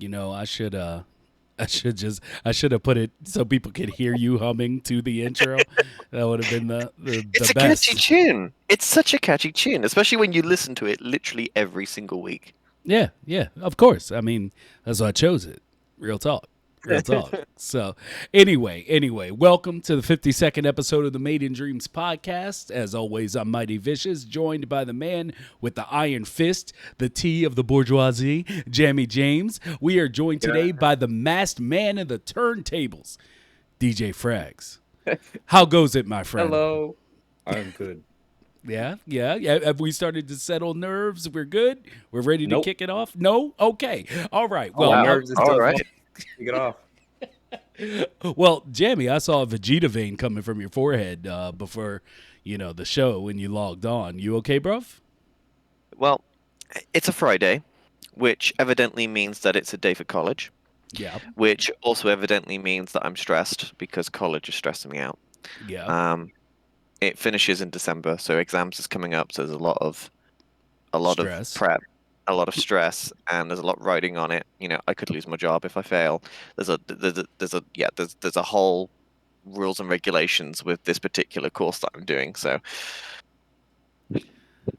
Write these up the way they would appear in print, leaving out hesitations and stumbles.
I should have put it so people could hear you humming to the intro. That would have been It's the a catchy best. tune. It's such a catchy tune, especially when you listen to it literally every single week. Yeah, yeah, of course. I mean, that's why I chose it. Real talk. Real talk. So, anyway, welcome to the 52nd episode of the Made in Dreams podcast. As always, I'm Mighty Vicious, joined by the man with the iron fist, the T of the bourgeoisie, Jammy James. We are joined Yeah. today by the masked man of the turntables, DJ Frags. How goes it, my friend? Hello. I'm good. Yeah. Have we started to settle nerves? We're good. We're ready to Nope. kick it off. No, okay, all right. Oh, Wow. nerves is All still right. fun. Take it off. Well, Jamie, I saw a Vegeta vein coming from your forehead before the show when you logged on. You okay, bruv? Well, it's a Friday, which evidently means that it's a day for college, Yeah, which also evidently means that I'm stressed because college is stressing me out. yeah. It finishes in December, so exams is coming up, so there's a lot of Stress. prep, a lot of stress, and there's a lot riding on it. I could lose my job if I fail. There's a whole rules and regulations with this particular course that I'm doing. So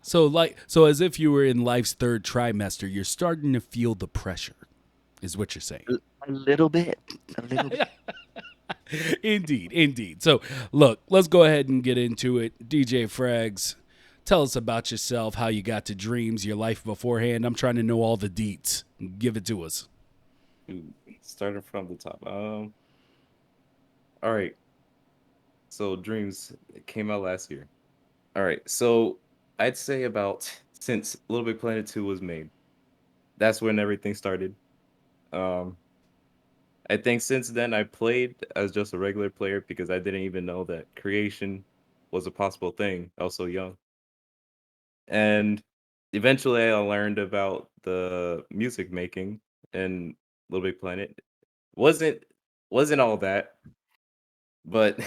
So as if you were in life's third trimester, you're starting to feel the pressure, is what you're saying. a little bit, a little bit. Indeed. So, look, let's go ahead and get into it. DJ Frags, tell us about yourself, how you got to Dreams, your life beforehand. I'm trying to know all the deets. Give it to us. Dude, starting from the top. All right. So Dreams came out last year. All right. So I'd say about since Little Big Planet 2 was made, that's when everything started. Um, I think since then I played as just a regular player because I didn't even know that creation was a possible thing. I was so young. And eventually I learned about the music making in Little Big Planet. Wasn't wasn't all that, but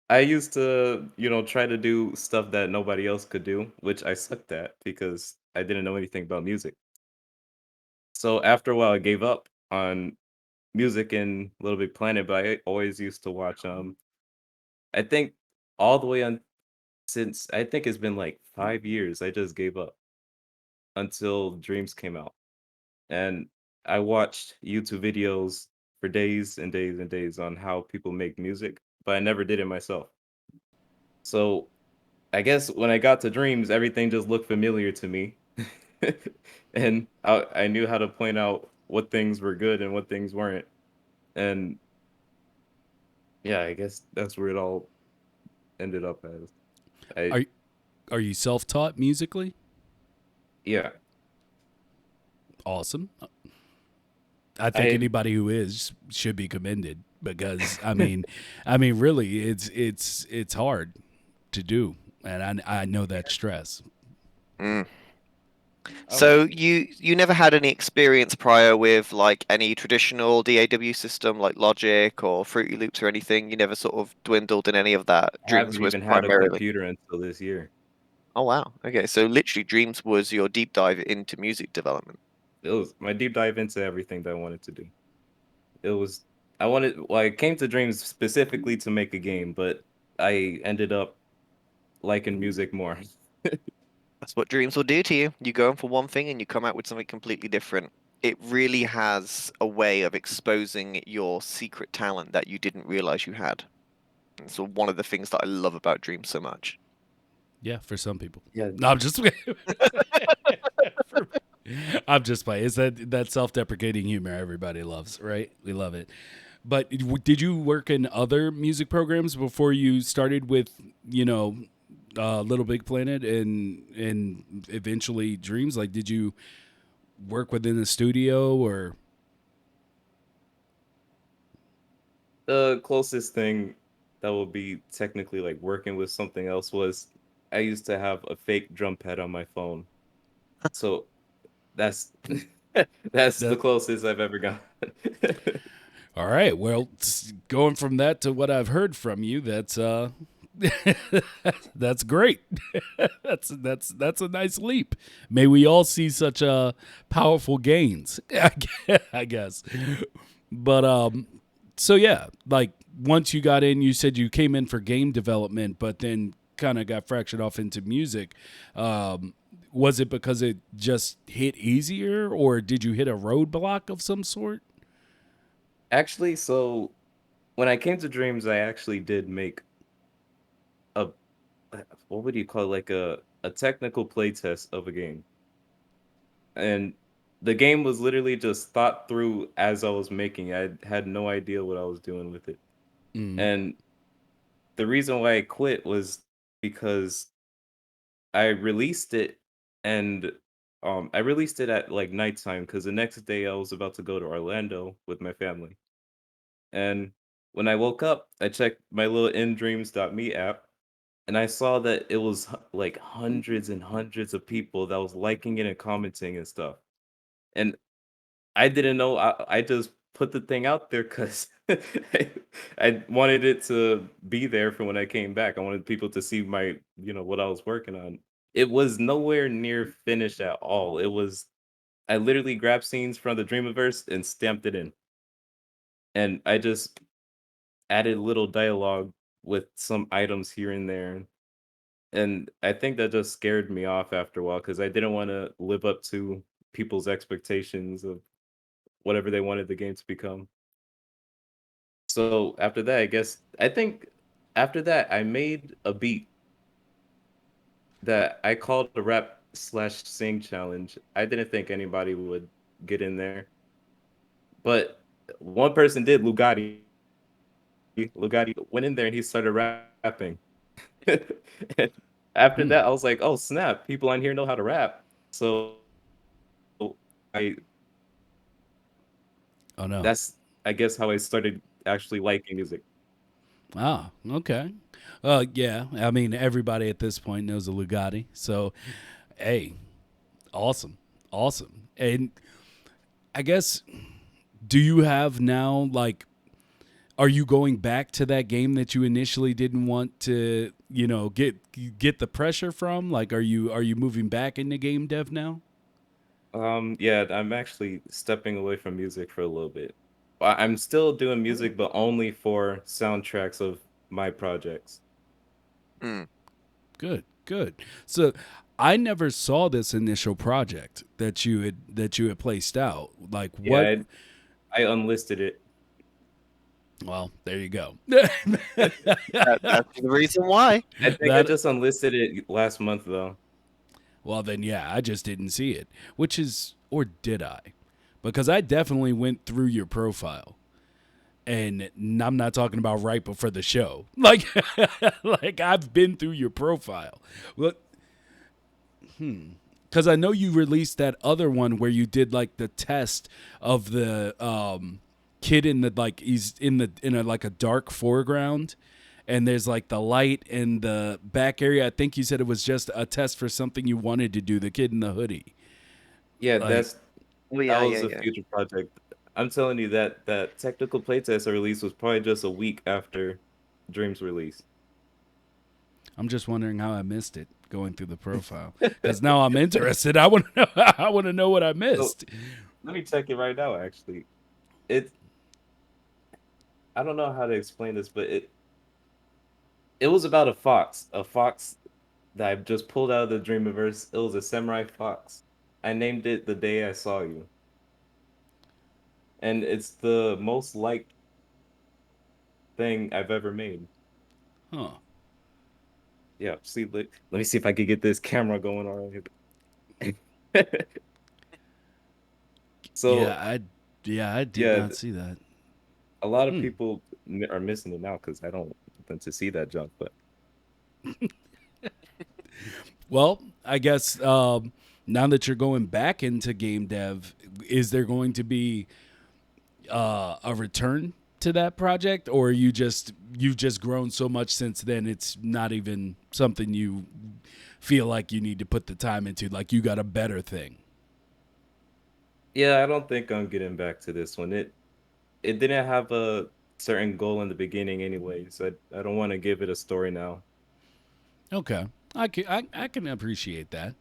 I used to, try to do stuff that nobody else could do, which I sucked at because I didn't know anything about music. So after a while I gave up on music in Little Big Planet, but I always used to watch I think all the way on since I think it's been like 5 years I just gave up until Dreams came out. And I watched YouTube videos for days and days and days on how people make music, but I never did it myself. So I guess when I got to Dreams, everything just looked familiar to me. And I knew how to point out what things were good and what things weren't. And yeah, I guess that's where it all ended up as. I Are are you self-taught musically? Yeah, Awesome. I think I anybody who is should be commended because I mean, really, it's hard to do, and I know that stress. Mm. oh, So you never had any experience prior with like any traditional DAW system like Logic or Fruity Loops or anything? You never sort of dwindled in any of that. I haven't Dreams was even had a primarily. computer until this year. Oh wow. Okay, so literally Dreams was your deep dive into music development. It was my deep dive into everything that I wanted to do. It was I came to Dreams specifically to make a game, but I ended up liking music more. That's what Dreams will do to you. You go in for one thing and you come out with something completely different. It really has a way of exposing your secret talent that you didn't realize you had. And so one of the things that I love about Dreams so much. Yeah, for some people. Yeah, No, I'm just. I'm just playing. It's that self-deprecating humor everybody loves, right? We love it. But did you work in other music programs before you started with Little Big Planet and eventually Dreams? Like, did you work within the studio or? the closest thing that would be technically like working with something else was I used to have a fake drum pad on my phone. So that's that's the That closest I've ever gone. All right. Well, going from that to what I've heard from you, that's That's great. That's a nice leap. May we all see such powerful gains. I guess. But so yeah, like once you got in, you said you came in for game development, but then kind of got fractured off into music. Um, was it because it just hit easier, or did you hit a roadblock of some sort? Actually, so when I came to Dreams, I actually did make a what would you call it? Like a technical play test of a game. And the game was literally just thought through as I was making. I had no idea what I was doing with it. Mm. And the reason why I quit was because I released it and I released it at like nighttime because the next day I was about to go to Orlando with my family. And when I woke up, I checked my little indreams.me app and I saw that it was like hundreds and hundreds of people that was liking it and commenting and stuff. And I didn't know. I just put the thing out there because I wanted it to be there for when I came back. I wanted people to see my, what I was working on. It was nowhere near finished at all. I literally grabbed scenes from the Dreamiverse and stamped it in. And I just added little dialogue with some items here and there. And I think that just scared me off after a while because I didn't want to live up to people's expectations of whatever they wanted the game to become. So after that, I think after that I made a beat that I called the rap slash sing challenge. I didn't think anybody would get in there, but one person did. Lugatti went in there and he started rapping. And after Hmm. that, I was like, "Oh snap! People on here know how to rap." So I Oh no. that's I guess how I started actually liking music. Ah, okay. Yeah. I mean, everybody at this point knows a Lugatti. So, hey, awesome, awesome. And I guess, do you have now like? Are you going back to that game that you initially didn't want to, get the pressure from? Like, are you moving back into game dev now? Yeah, I'm actually stepping away from music for a little bit. I'm still doing music, but only for soundtracks of my projects. Mm. Good, good. So, I never saw this initial project that you had placed out. Like, what? Yeah, I unlisted it. Well, there you go. That's the reason why. I think I That just unlisted it last month though. Well, then, yeah, I just didn't see it. Which is, or did I? Because I definitely went through your profile, and I'm not talking about right before the show. Like, like I've been through your profile. Well, because I know you released that other one where you did like the test of the kid in the like he's in a like a dark foreground, and there's like the light in the back area. I think you said it was just a test for something you wanted to do. The kid in the hoodie, Yeah, like. Oh that yeah, was yeah, a yeah. future project. I'm telling you that technical playtest I released was probably just a week after Dreams release. I'm just wondering how I missed it going through the profile because now I'm interested. I want to know. I want to know what I So missed. let me check it right now. Actually, it I don't know how to explain this, but it was about a fox that I just pulled out of the Dreamiverse. It was a samurai fox. I named it The Day I Saw You, and it's the most liked thing I've ever made. Huh? Yeah, see, let me see if I could get this camera going on here. Yeah, So, I did yeah, not see that. a lot of Hmm. people are missing it now because I don't want them to see that junk. But Well, I guess now that you're going back into game dev, is there going to be a return to that project, or you've just grown so much since then? It's not even something you feel like you need to put the time into. Like you got a better thing. yeah, I don't think I'm getting back to this one. It didn't have certain goal in the beginning anyways. I don't want to give it a story now. Okay, I can appreciate that.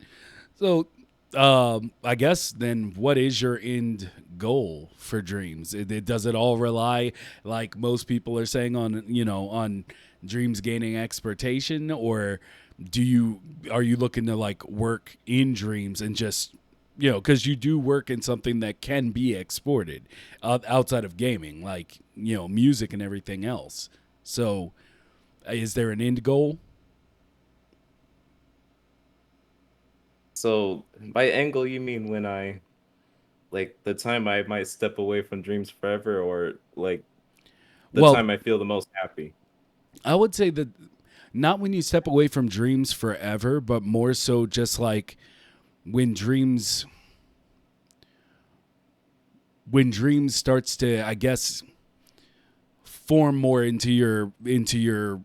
So, I guess then, what is your end goal for dreams? Does it all rely, like most people are saying, on on dreams gaining expertation, or are you looking to like work in dreams and just because you do work in something that can be exported outside of gaming, like music and everything else. So, is there an end goal? So by angle, you mean when I like the time I might step away from dreams forever, or like the Well, time I feel the most happy? I would say that not when you step away from dreams forever, but more so just like when dreams when dreams starts to, I guess, form more into your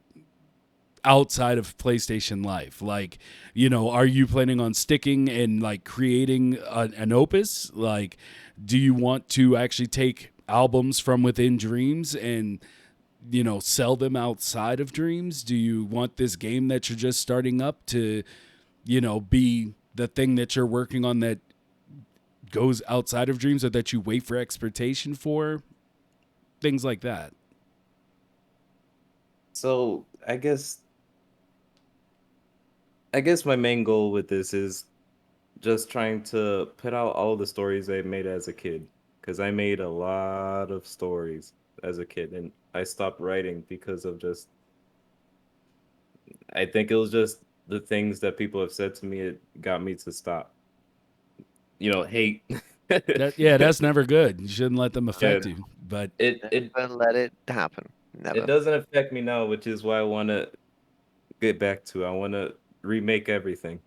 outside of PlayStation life. Like, are you planning on sticking and like creating an opus? Like, do you want to actually take albums from within dreams and sell them outside of dreams? Do you want this game that you're just starting up to be the thing that you're working on that goes outside of dreams, or that you wait for expectation for? Things like that. So I guess my main goal with this is just trying to put out all the stories I made as a kid, because I made a lot of stories as a kid, and I stopped writing because of just I think it was just the things that people have said to me. It got me to stop. Hate. That's never good. You shouldn't let them Yeah, affect you. But it Never let it happen. it Never. doesn't affect me now, which is why I want to get back to. I want to remake everything.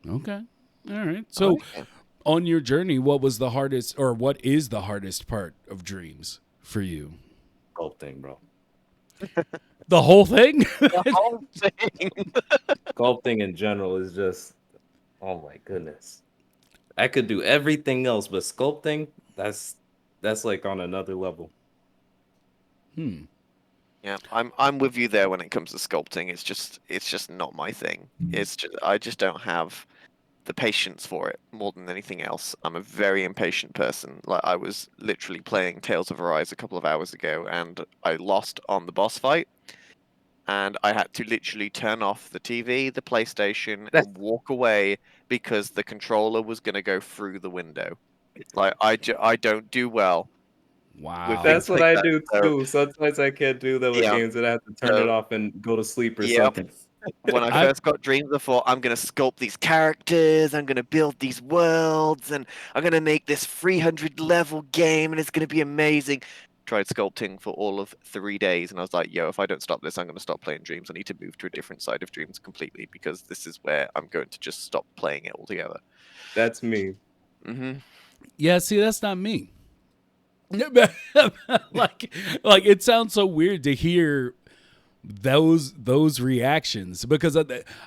okay, all right. So, Okay. on your journey, what was the hardest, or what is the hardest part of dreams for you? Sculpting, bro. The whole thing. The whole thing. Sculpting in general is just, oh my goodness. I could do everything else, but sculpting, that's like on another level. Hmm. Yeah, I'm with you there when it comes to sculpting. It's just not my thing. I just don't have the patience for it more than anything else. I'm a very impatient person. Like I was literally playing Tales of Arise a couple of hours ago and I lost on the boss fight and I had to literally turn off the TV, the PlayStation That's and walk away because the controller was going to go through the window. Like I don't do well with Wow. things that's what like I that. do So, too. Sometimes I can't do that with yeah. games, and I have to turn it So, off and go to sleep or yeah. something. When I I first got dreams, I thought I'm gonna sculpt these characters, I'm gonna build these worlds, and I'm gonna make this 300 level game, and it's gonna be amazing. Tried sculpting for all of 3 days, and I was like, "Yo, if I don't stop this, I'm gonna stop playing dreams. I need to move to a different side of dreams completely because this is where I'm going to just stop playing it altogether." That's me. Hmm. Yeah. See, that's not me. like it sounds so weird to hear those reactions, because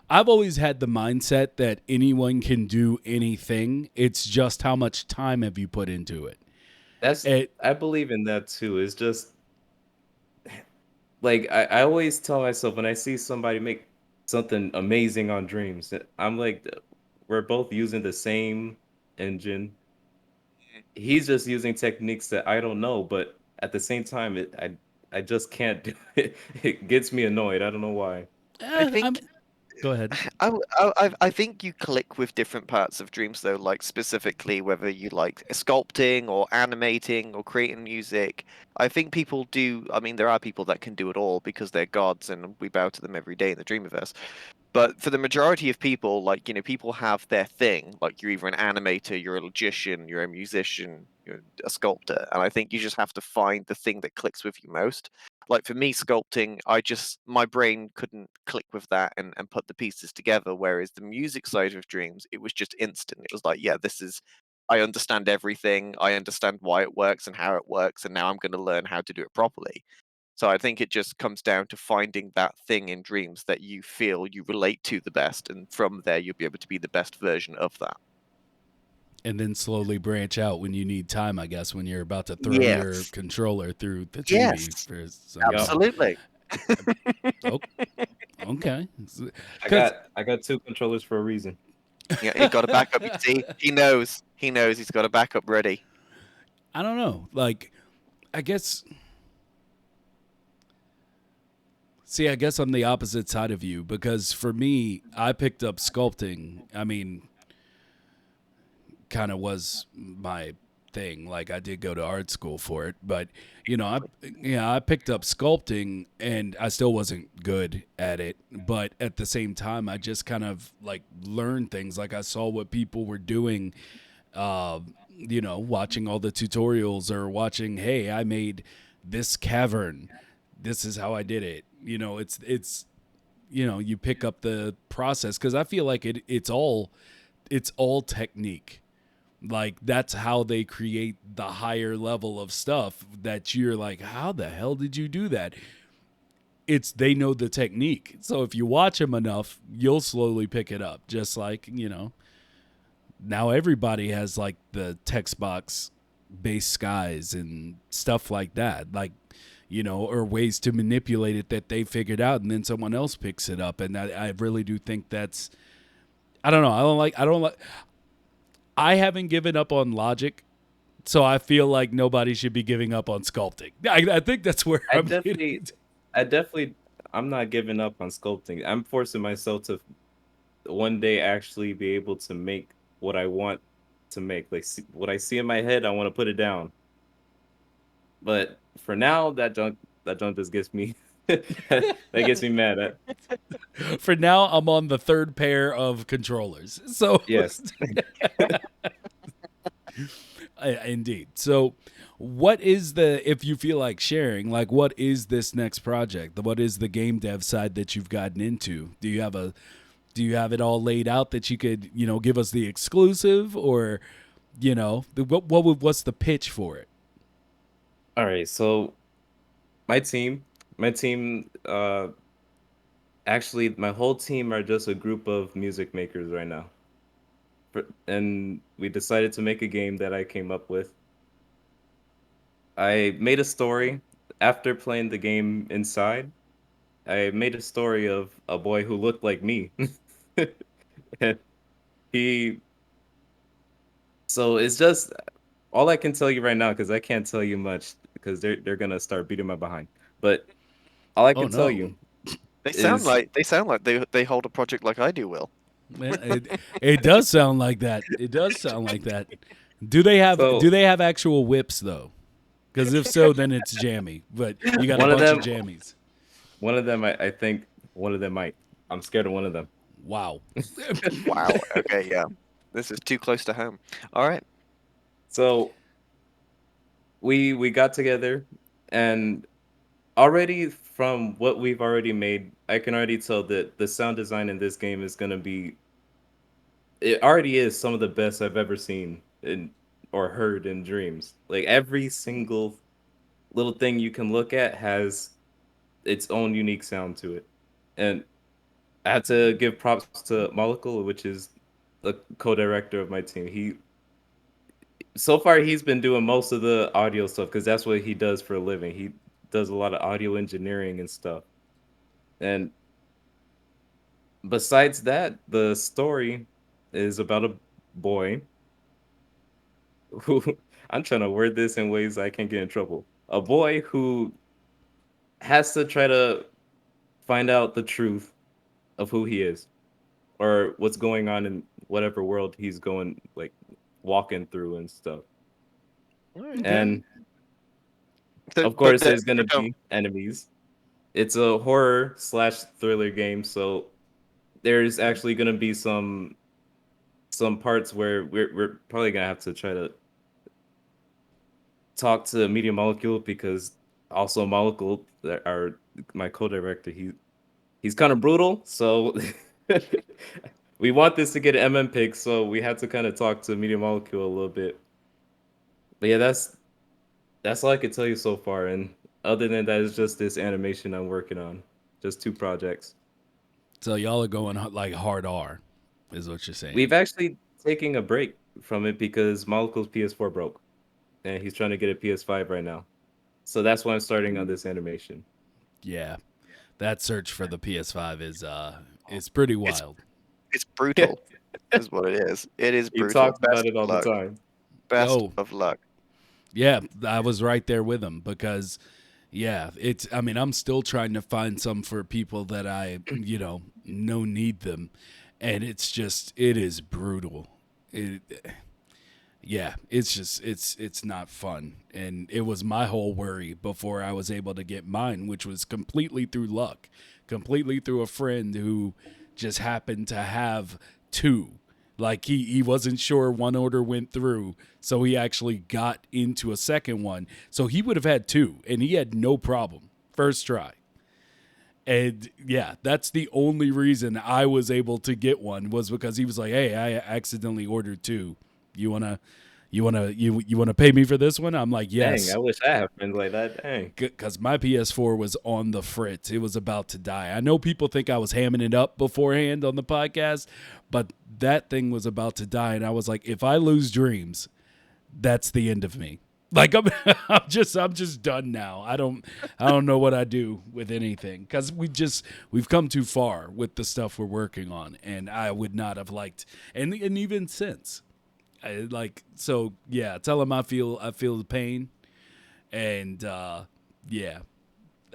I've always had the mindset that anyone can do anything. It's just how much time have you put into it. That's It I believe in that too. It's just like I always tell myself when I see somebody make something amazing on Dreams, I'm like, we're both using the same engine. He's just using techniques that I don't know, but at the same time, I just can't do it. It gets me annoyed. I don't know why. I I'm think Go ahead. I think you click with different parts of dreams though, like specifically whether you like sculpting or animating or creating music. I think people do. I mean, there are people that can do it all because they're gods, and we bow to them every day in the Dreamiverse. But for the majority of people, like, people have their thing. Like, you're either an animator, you're a logician, you're a musician, you're a sculptor. And I think you just have to find the thing that clicks with you most. Like, for me, sculpting, my brain couldn't click with that and put the pieces together. Whereas the music side of dreams, it was just instant. It was like, yeah, I understand everything. I understand why it works and how it works. And now I'm going to learn how to do it properly. So I think it just comes down to finding that thing in dreams that you feel you relate to the best, and from there you'll be able to be the best version of that. And then slowly branch out when you need time, I guess, when you're about to throw your Yes. controller through the TV Yes. for some Yup. reason. Absolutely. Oh, okay. Because I got two controllers for a reason. Yeah, he got a backup. You see, he knows. He knows he's got a backup ready. I don't know. Like, I guess. See, I guess I'm the opposite side of you because for me, I picked up sculpting. I mean, kind of was my thing. Like I did go to art school for it, but I picked up sculpting and I still wasn't good at it. But at the same time, I just kind of like learned things. Like I saw what people were doing, watching all the tutorials or watching, hey, I made this cavern. This is how I did it. You pick up the process because I feel like it's all technique. Like that's how they create the higher level of stuff that you're like, how the hell did you do that? It's they know the technique. So if you watch them enough, you'll slowly pick it up. Just like, now everybody has like the text box based skies and stuff like that. Like, or ways to manipulate it that they figured out and then someone else picks it up. And I really do think that's I don't know. I haven't given up on logic, so I feel like nobody should be giving up on sculpting. I think that's where I I'm definitely, getting. I definitely, I'm not giving up on sculpting. I'm forcing myself to one day actually be able to make what I want to make. Like what I see in my head, I want to put it down. But for now, that junk just gets me that gets me mad at. For now, I'm on the third pair of controllers. So, Yes. indeed. So, what is if you feel like sharing, like, what is this next project? What is the game dev side that you've gotten into? Do you have it all laid out that you could, give us the exclusive or, what's the pitch for it? All right. So my team, actually, my whole team are just a group of music makers right now. And we decided to make a game that I came up with. I made a story after playing the game inside. I made a story of a boy who looked like me. And he so it's just all I can tell you right now because I can't tell you much because they're gonna start beating my behind. But all I Oh can tell no. you They sound is like they hold a project like I do, Will. Man, it does sound like that. It does sound like that. Do they have actual whips though? Because if so, then it's jammy. But you got a one of bunch of them jammies. one of them I think one of them might. I'm scared of one of them. Wow. Wow. Okay. Yeah. This is too close to home. All right. So we got together and already from what we've already made, I can already tell that the sound design in this game is gonna be it already is some of the best I've ever seen in or heard in dreams. Like every single little thing you can look at has its own unique sound to it. And I had to give props to Molecule, which is the co-director of my team. He so far he's been doing most of the audio stuff because that's what he does for a living. He does a lot of audio engineering and stuff. And besides that, the story is about a boy who I'm trying to word this in ways I can't get in trouble. A boy who has to try to find out the truth of who he is or what's going on in whatever world he's going like walking through and stuff. All right. Okay. And So, of but course there's gonna don't. be enemies. It's a horror slash thriller game, so there's actually gonna be some parts where we're probably gonna have to try to talk to Media Molecule because also Molecule that are my co-director, he's kind of brutal, so we want this to get an pick, so we had to kind of talk to Media Molecule a little bit. But yeah, that's all I could tell you so far. And other than that, it's just this animation I'm working on. Just two projects. So y'all are going like hard R, is what you're saying. We've actually taken a break from it because Molecule's PS4 broke, and he's trying to get a PS5 right now. So that's why I'm starting on this animation. Yeah, that search for the PS5 is pretty It's wild. it's brutal, is what it is. It is He brutal. talks Best about it of all the luck. time. Best Oh, of luck. yeah, I was right there with him because yeah, it's I mean, I'm still trying to find some for people that I, no need them, and it's just it is brutal. It Yeah, it's just it's not fun. And it was my whole worry before I was able to get mine, which was completely through luck, completely through a friend who just happened to have two. Like he wasn't sure one order went through, so he actually got into a second one. So he would have had two, and he had no problem. First try. And yeah, that's the only reason I was able to get one was because he was like, "Hey, I accidentally ordered two. You wanna, you wanna pay me for this one?" I'm like, Dang, I "Yes," wish I had friends like that. Dang. because my PS4 was on the fritz. It was about to die. I know people think I was hamming it up beforehand on the podcast, but that thing was about to die, and I was like, if I lose dreams, that's the end of me. Like I'm just done now. I don't know what I do with anything because we've come too far with the stuff we're working on, and I would not have liked and even since, so yeah. Tell him I feel the pain, and yeah,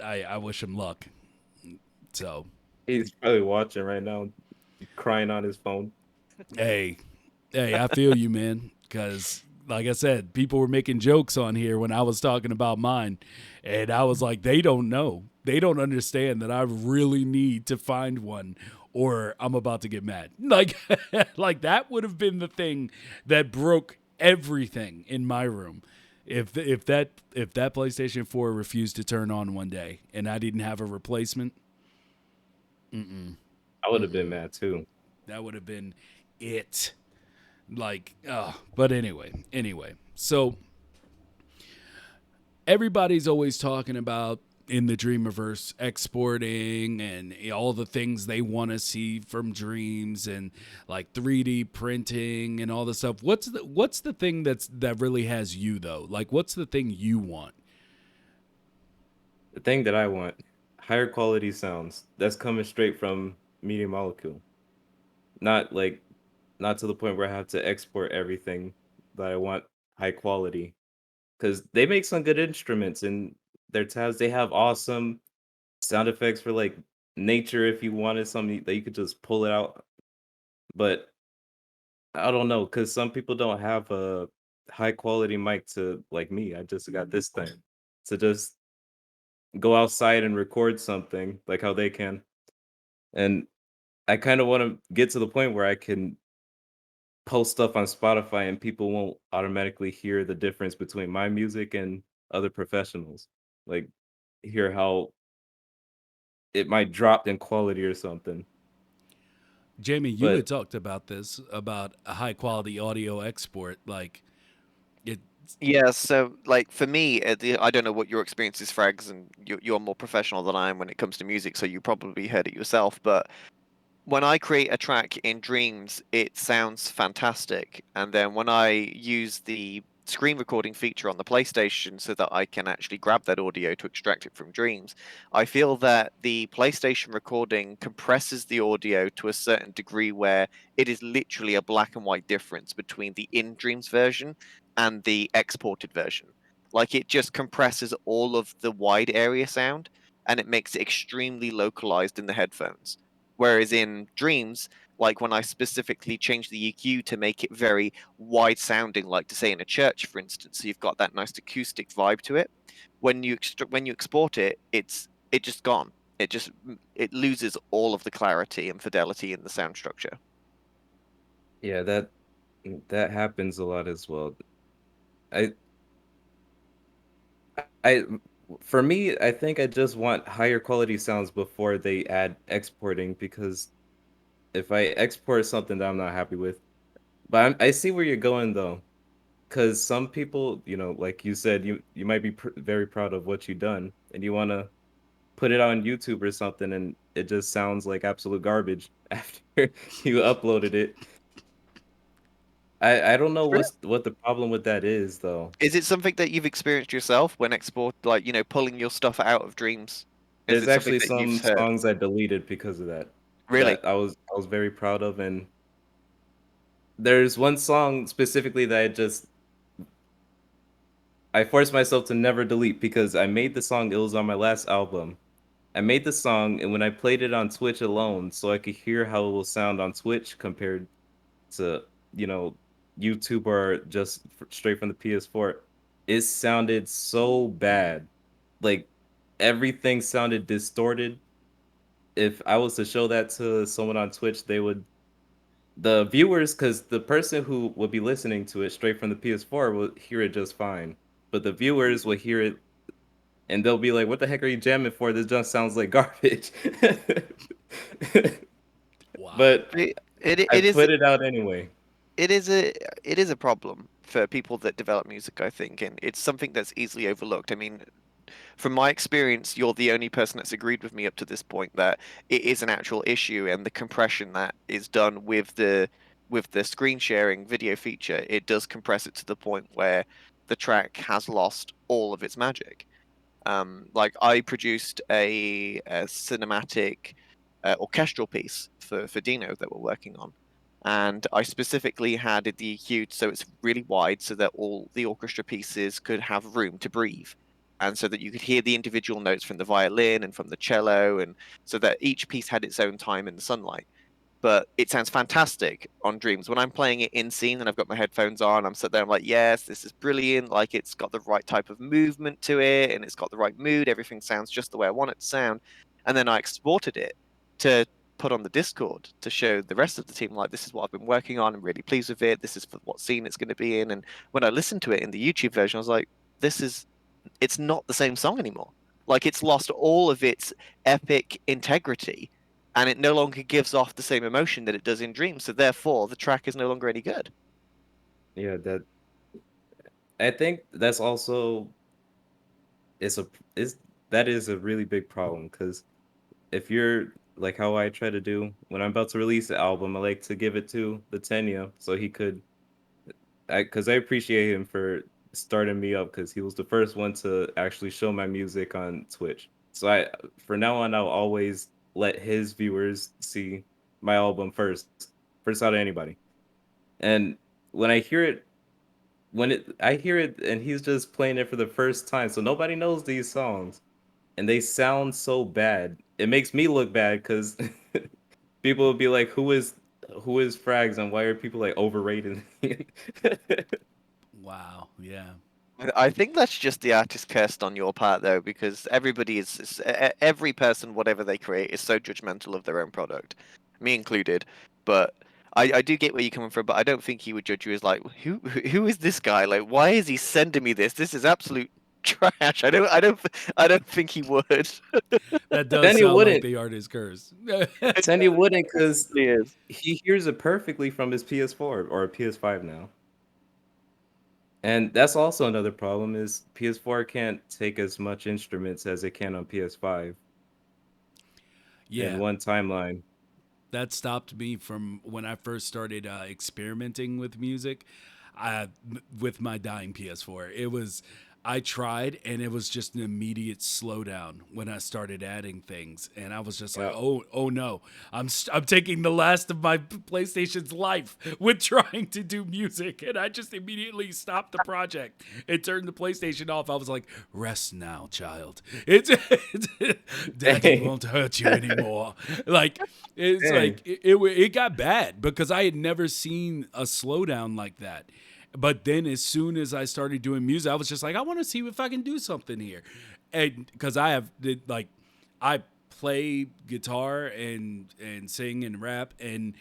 I wish him luck. So He's probably watching right now, crying on his phone. hey, hey, I feel you, man. Because, like I said, people were making jokes on here when I was talking about mine. And I was like, they don't know. They don't understand that I really need to find one or I'm about to get mad. Like, like that would have been the thing that broke everything in my room. If that PlayStation 4 refused to turn on one day and I didn't have a replacement, I would have been mad too. that would have been it. Like, but anyway. So everybody's always talking about in the Dreamiverse exporting and all the things they want to see from dreams and like 3D printing and all this stuff. What's the thing that really has you though? Like what's the thing you want? The thing that I want, higher quality sounds. That's coming straight from Media Molecule. Not like not to the point where I have to export everything, but I want high quality. Because they make some good instruments and their tabs, they have awesome sound effects for like nature if you wanted something that you could just pull it out. But I don't know, because some people don't have a high quality mic to like me. I just got this thing to just go outside and record something like how they can. And I kind of want to get to the point where I can post stuff on Spotify and people won't automatically hear the difference between my music and other professionals. Like hear how it might drop in quality or something. Jamie, you But had talked about this about a high quality audio export like it Yeah, so like for me, I don't know what your experience is, Frags, and you're more professional than I am when it comes to music, so you probably heard it yourself. But when I create a track in Dreams, it sounds fantastic. And then when I use the screen recording feature on the PlayStation so that I can actually grab that audio to extract it from Dreams, I feel that the PlayStation recording compresses the audio to a certain degree where it is literally a black and white difference between the in Dreams version and the exported version. Like it just compresses all of the wide area sound and it makes it extremely localized in the headphones. Whereas in Dreams, like when I specifically change the EQ to make it very wide sounding, like to say in a church, for instance, so you've got that nice acoustic vibe to it. When you export it, it just gone. It loses all of the clarity and fidelity in the sound structure. yeah, that happens a lot as well. I I for me, I think I just want higher quality sounds before they add exporting because if I export something that I'm not happy with, but I see where you're going though, because some people, like you said, you might be very proud of what you've done, and you want to put it on YouTube or something, and it just sounds like absolute garbage after you uploaded it. I don't know Really? what the problem with that is though. Is it something that you've experienced yourself when export, like, pulling your stuff out of Dreams? Is There's it something actually that you've some heard? songs I deleted because of that, Really? that I was very proud of, and there's one song specifically that I forced myself to never delete because I made the song, it was on my last album. I made the song, and when I played it on Twitch alone so I could hear how it will sound on Twitch compared to, you know, YouTube or just straight from the PS4, it sounded so bad. Like, everything sounded distorted. If I was to show that to someone on Twitch, they would the viewers, because the person who would be listening to it straight from the PS4 will hear it just fine, but the viewers will hear it and they'll be like, "What the heck are you jamming for? This just sounds like garbage." Wow. But I It is put it out anyway. it is a it is a problem for people that develop music, I think, and it's something that's easily overlooked. I mean, from my experience, you're the only person that's agreed with me up to this point that it is an actual issue, and the compression that is done with the screen sharing video feature, it does compress it to the point where the track has lost all of its magic. Like I produced a cinematic orchestral piece for Dino that we're working on, and I specifically had it EQ'd so it's really wide so that all the orchestra pieces could have room to breathe, and so that you could hear the individual notes from the violin and from the cello, and so that each piece had its own time in the sunlight. But it sounds fantastic on Dreams. When I'm playing it in scene and I've got my headphones on, I'm sitting there, I'm like, yes, this is brilliant. Like it's got the right type of movement to it and it's got the right mood. Everything sounds just the way I want it to sound. And then I exported it to put on the Discord to show the rest of the team, like, this is what I've been working on. I'm really pleased with it. This is for what scene it's going to be in. And when I listened to it in the YouTube version, I was like, this is, it's not the same song anymore. Like it's lost all of its epic integrity and it no longer gives off the same emotion that it does in Dreams. So therefore, the track is no longer any good. Yeah, I think that's also it's a is that is a really big problem because if you're like how I try to do when I'm about to release the album, I like to give it to the Tenya so he could because I appreciate him for starting me up because he was the first one to actually show my music on Twitch. So for now on, I'll always let his viewers see my album first out of anybody. And when I hear it, I hear it, and he's just playing it for the first time, so nobody knows these songs, and they sound so bad. It makes me look bad because people will be like, who is Frags, and why are people like overrated?" Wow. Yeah. I think that's just the artist cursed on your part, though, because everybody every person, whatever they create, is so judgmental of their own product, me included. But I do get where you're coming from, but I don't think he would judge you as like, who is this guy? Like, why is he sending me this? This is absolute trash. I don't think he would. That does Then he sound like wouldn't. the artist curse. Then he wouldn't because He is. he hears it perfectly from his PS4 or PS5 now. And that's also another problem is PS4 can't take as much instruments as it can on PS5 in Yeah. one timeline. That stopped me from when I first started experimenting with music. With my dying PS4, it was I tried and it was just an immediate slowdown when I started adding things, and I was just like, Yeah. oh no, I'm taking the last of my PlayStation's life with trying to do music, and I just immediately stopped the project and turned the PlayStation off. I was like, rest now, child. Daddy Dang. won't hurt you anymore. Like it's Dang. like it got bad because I had never seen a slowdown like that. But then as soon as I started doing music, I was just like, I want to see if I can do something here. And because like I play guitar and sing and rap and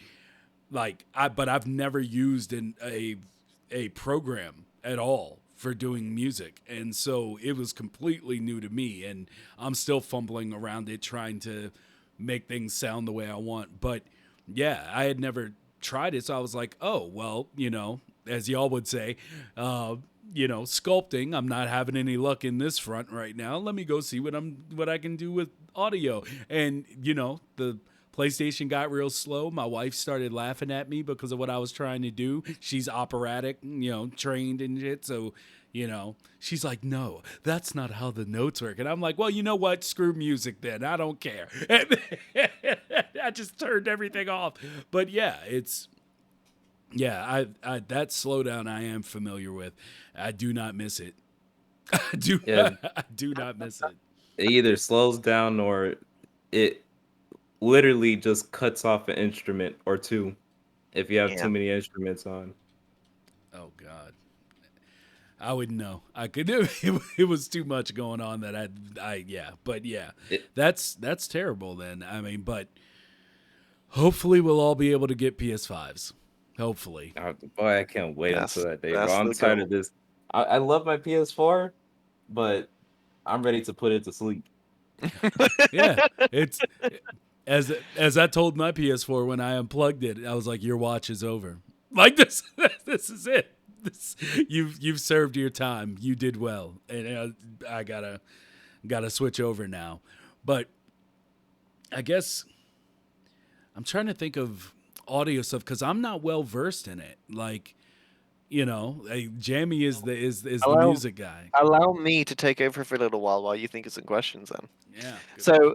but I've never used a program at all for doing music. And so it was completely new to me, and I'm still fumbling around it trying to make things sound the way I want. But yeah, I had never tried it, so I was like, oh well, as y'all would say, uh, sculpting. I'm not having any luck in this front right now. Let me go see what I can do with audio. And the PlayStation got real slow. My wife started laughing at me because of what I was trying to do. She's operatic, trained and shit. So, she's like, no, that's not how the notes work. And I'm like, well, you know what? Screw music then. I don't care. And I just turned everything off. But yeah, I that slowdown I am familiar with. I do not miss it. Yeah, I do not miss it. it either slows down or it literally just cuts off an instrument or two if you have Yeah. too many instruments on. Oh God. I wouldn't know. I could. It was too much going on that yeah. But yeah, It, that's terrible. Then I mean, but hopefully we'll all be able to get PS5s. Hopefully, boy, I can't wait until That's that day, bro. that's I'm the tired goal. of this. I love my PS4, but I'm ready to put it to sleep. yeah. It's as I told my PS4 when I unplugged it. I was like, "Your watch is over. Like this. This is it. This you've served your time. You did well, and I gotta switch over now." But I guess I'm trying to think of audio stuff because I'm not well versed in it. Like, Jamie is the Allow music guy. allow me to take over for a little while you think of some questions then. Yeah. So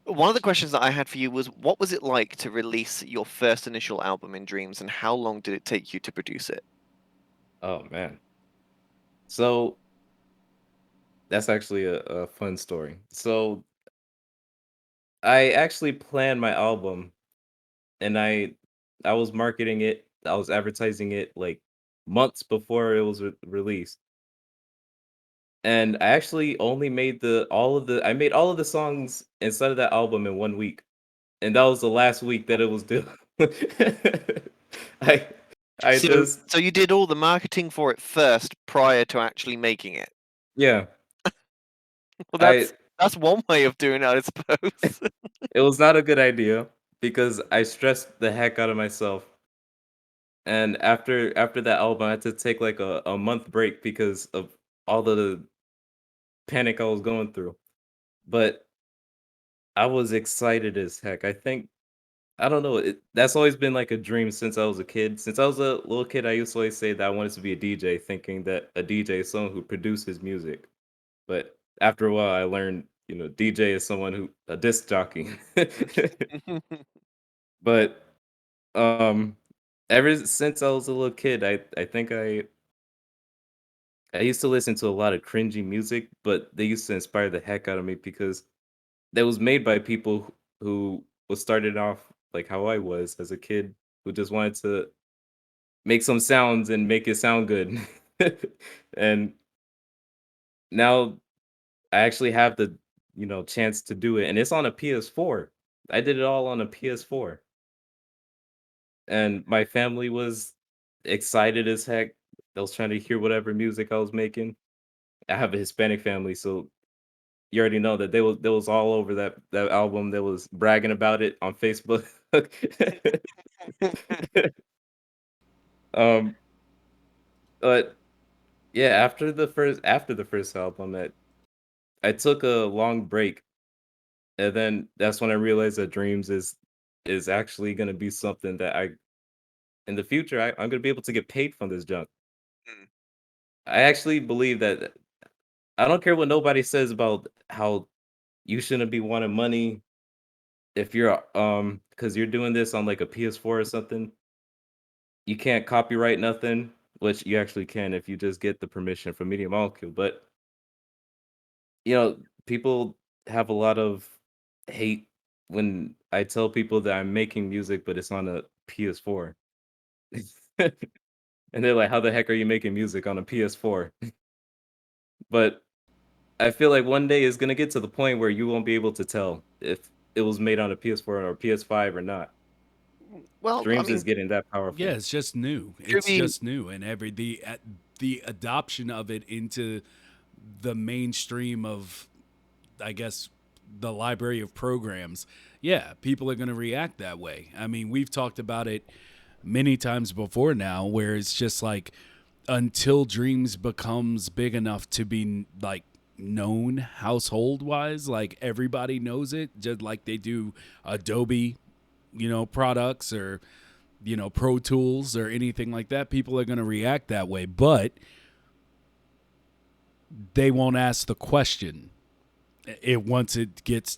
one of the questions that I had for you was, what was it like to release your first initial album in Dreams, and how long did it take you to produce it? Oh man. So that's actually a fun story. So I actually planned my album and I was marketing it, I was advertising it like months before it was released. And I actually only made I made all of the songs inside of that album in 1 week. And that was the last week that it was due. I I So just so you did all the marketing for it first prior to actually making it. yeah. Well, I that's one way of doing it, I suppose. It was not a good idea because I stressed the heck out of myself. And after that album, I had to take like a month break because of all the panic I was going through. But I was excited as heck. I don't know. That's always been like a dream since I was a kid. Since I was a little kid, I used to always say that I wanted to be a DJ, thinking that a DJ is someone who produces music. But after a while, I learned, DJ is someone who a disc jockey. But um, ever since I was a little kid, I think I used to listen to a lot of cringy music, but they used to inspire the heck out of me because that was made by people who was started off like how I was as a kid, who just wanted to make some sounds and make it sound good. And now I actually have the, chance to do it, and it's on a PS4. I did it all on a PS4, and my family was excited as heck. They was trying to hear whatever music I was making. I have a Hispanic family, so you already know that they was all over that album. They was bragging about it on Facebook. um, but yeah, after the first album, I took a long break, and then that's when I realized that Dreams is actually gonna be something that I in the future I'm gonna be able to get paid from this junk. Mm. I actually believe that I don't care what nobody says about how you shouldn't be wanting money if you're because you're doing this on like a PS4 or something. You can't copyright nothing, which you actually can if you just get the permission from Media Molecule. But people have a lot of hate when I tell people that I'm making music, but it's on a PS4. And they're like, "How the heck are you making music on a PS4?" But I feel like one day it's gonna get to the point where you won't be able to tell if it was made on a PS4 or PS5 or not. Well, I Dreams is mean, getting that Yeah, powerful. it's just new. to It's be just new, and the adoption of it into the mainstream of, I guess, the library of programs. Yeah, people are going to react that way. I mean, we've talked about it many times before now, where it's just like until Dreams becomes big enough to be like known household wise, like everybody knows it, just like they do Adobe products or Pro Tools or anything like that, people are going to react that way, but they won't ask the question. Once it gets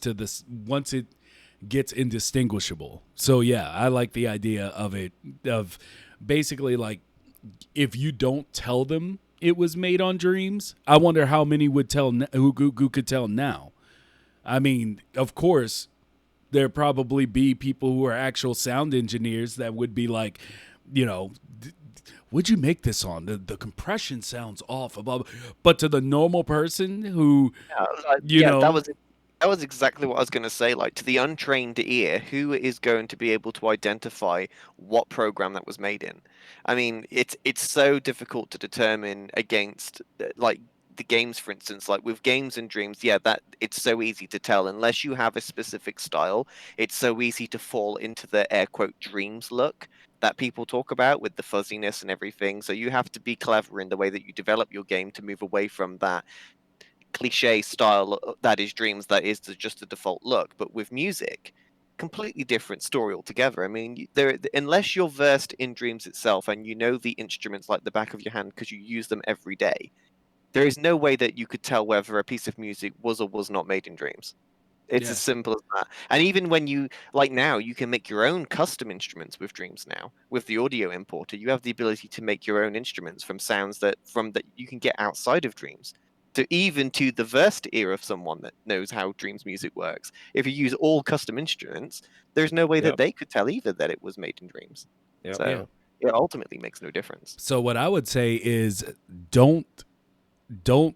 indistinguishable. So yeah, I like the idea of it, of basically like, if you don't tell them it was made on Dreams, I wonder how many would tell who could tell now. I mean, of course, there probably be people who are actual sound engineers that would be like, would you make this on? The compression sounds off. Blah, blah. But to the normal person who, that was exactly what I was going to say. Like, to the untrained ear, who is going to be able to identify what program that was made in? I mean, it's so difficult to determine against like the games, for instance. Like with games and Dreams, yeah, that it's so easy to tell unless you have a specific style. It's so easy to fall into the air quote Dreams look that people talk about with the fuzziness and everything. So you have to be clever in the way that you develop your game to move away from that cliche style that is Dreams, that is just the default look. But with music, completely different story altogether. I mean, unless you're versed in Dreams itself and you know the instruments like the back of your hand because you use them every day, there is no way that you could tell whether a piece of music was or was not made in Dreams. It's as simple as that. And even when you, like now, you can make your own custom instruments with Dreams now. With the audio importer, you have the ability to make your own instruments from sounds that you can get outside of Dreams. To the versed ear of someone that knows how Dreams music works, if you use all custom instruments, there's no way that Yep. they could tell either that it was made in Dreams. Yep. So it ultimately makes no difference. So what I would say is, don't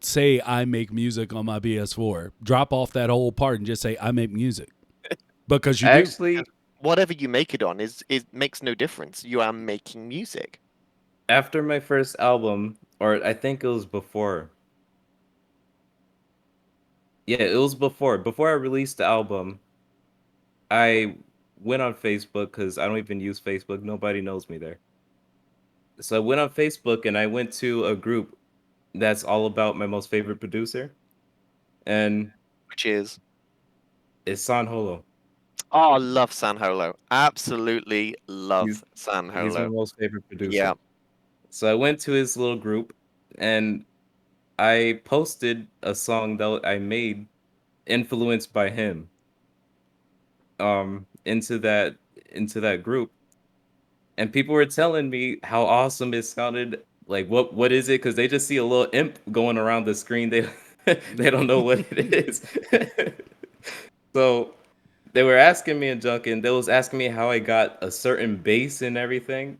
say I make music on my PS4. Drop off that whole part and just say I make music, because you Actually, whatever you make it on it makes no difference. You are making music. after my first album, or I think it was before. Yeah, it was before. Before I released the album, I went on Facebook because I don't even use Facebook. Nobody knows me there. So I went on Facebook and I went to a group that's all about my most favorite producer, and Which is, it's San Holo. oh, I love San Holo. Absolutely love He's San he's my Holo. most favorite Yeah. producer. So I went to his little group and I posted a song that I made influenced by him into that group, and people were telling me how awesome it sounded. Like, what is it? Because they just see a little imp going around the screen. They they don't know what it is. So they were asking me and junk, and they was asking me how I got a certain bass and everything,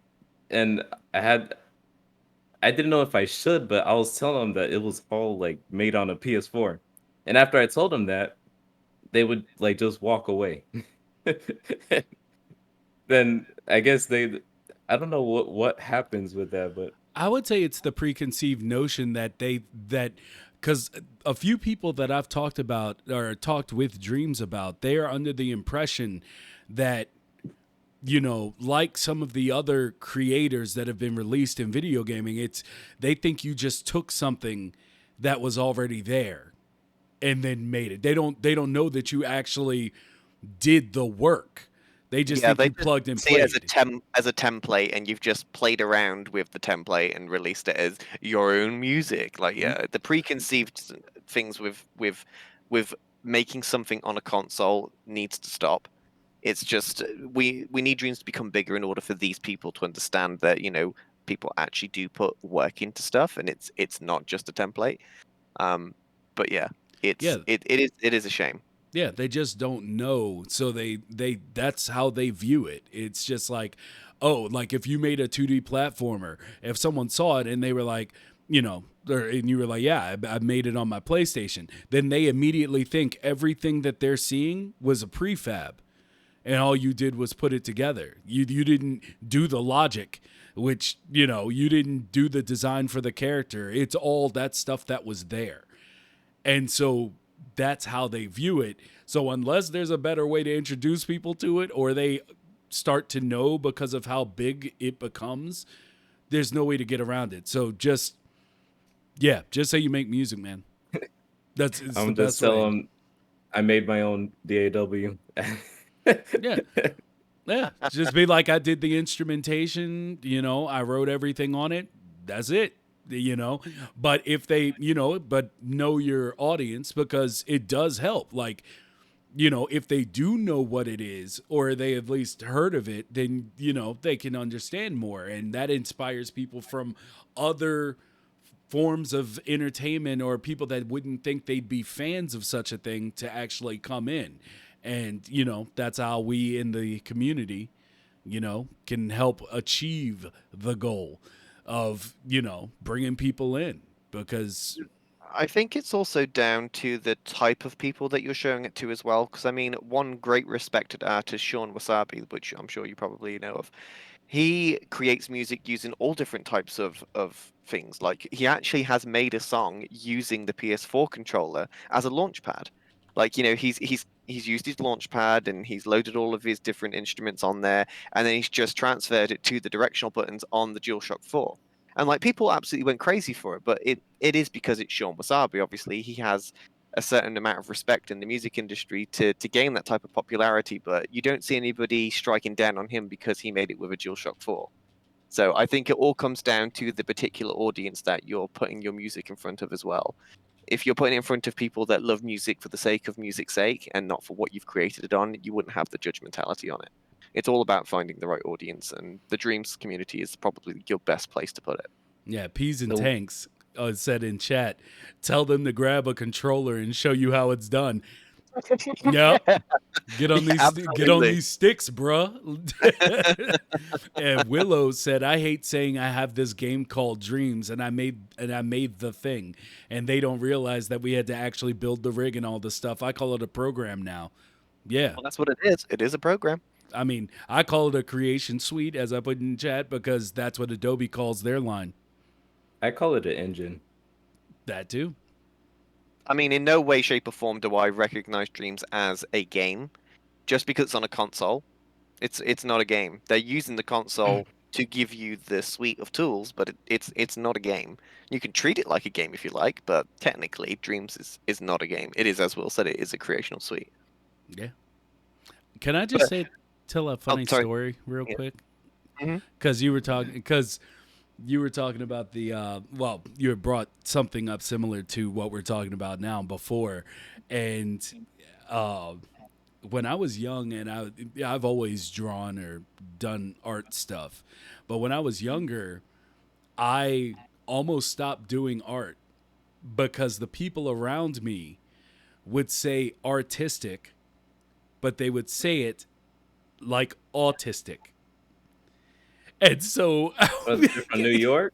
and I didn't know if I should, but I was telling them that it was all like made on a PS4. And after I told them that, they would like just walk away. Then I guess I don't know what happens with that, but I would say it's the preconceived notion that because a few people that I've talked about or talked with Dreams about, they are under the impression that, like some of the other creators that have been released in video gaming, they think you just took something that was already there and then made it. They don't know that you actually did the work. They just think they you just plugged and see it played. as a template, and you've just played around with the template and released it as your own music. Like, yeah, the preconceived things with making something on a console needs to stop. It's just we need Dreams to become bigger in order for these people to understand that people actually do put work into stuff, and it's not just a template. But yeah, Yeah, it is a shame. yeah, they just don't know. So they that's how they view it. It's just like, oh, like if you made a 2D platformer, if someone saw it and they were like, and you were like, yeah, I made it on my PlayStation, then they immediately think everything that they're seeing was a prefab, and all you did was put it together. You didn't do the logic, which you didn't do the design for the character. It's all that stuff that was there. And so that's how they view it. So unless there's a better way to introduce people to it, or they start to know because of how big it becomes, there's no way to get around it. So just say you make music, man. It's the I'm just best way. telling them I made my own DAW. Yeah. Yeah, just be like, I did the instrumentation, I wrote everything on it. That's it, But if they, but know your audience, because it does help. Like, if they do know what it is, or they at least heard of it, then, they can understand more. And that inspires people from other forms of entertainment, or people that wouldn't think they'd be fans of such a thing, to actually come in. And, that's how we in the community, can help achieve the goal of, bringing people in, because I think it's also down to the type of people that you're showing it to as well. Because I mean, one great respected artist, Sean Wasabi, which I'm sure you probably know of, he creates music using all different types of things. Like he actually has made a song using the PS4 controller as a launch pad. Like, he's used his launch pad and he's loaded all of his different instruments on there, and then he's just transferred it to the directional buttons on the DualShock 4. And like people absolutely went crazy for it, but it is because it's Sean Wasabi. Obviously, he has a certain amount of respect in the music industry to gain that type of popularity, but you don't see anybody striking down on him because he made it with a DualShock 4. So I think it all comes down to the particular audience that you're putting your music in front of as well. If you're putting it in front of people that love music for the sake of music's sake and not for what you've created it on, you wouldn't have the judgmentality on it. It's all about finding the right audience, and the Dreams community is probably your best place to put it. yeah, Peas and Nope. Tanks said in chat, tell them to grab a controller and show you how it's done. Yep. Get on absolutely. these sticks, bruh. And Willow said, I hate saying I have this game called Dreams, and I made the thing, and they don't realize that we had to actually build the rig and all this stuff. I call it a program now. Yeah. Well, that's what it is. It is a program. I mean, I call it a creation suite, as I put in chat, because that's what Adobe calls their line. I call it an engine. That too. I mean, in no way, shape, or form do I recognize Dreams as a game. Just because it's on a console, it's not a game. They're using the console to give you the suite of tools, but it's not a game. You can treat it like a game if you like, but technically, Dreams is not a game. It is, as Will said, it is a creational suite. Yeah. Can I just tell a funny sorry. story real Yeah. quick? Mhm. Because you were talking about the you had brought something up similar to what we're talking about now before, and when I was young, and I've always drawn or done art stuff, but when I was younger, I almost stopped doing art because the people around me would say artistic, but they would say it like autistic. And so But they're from New York?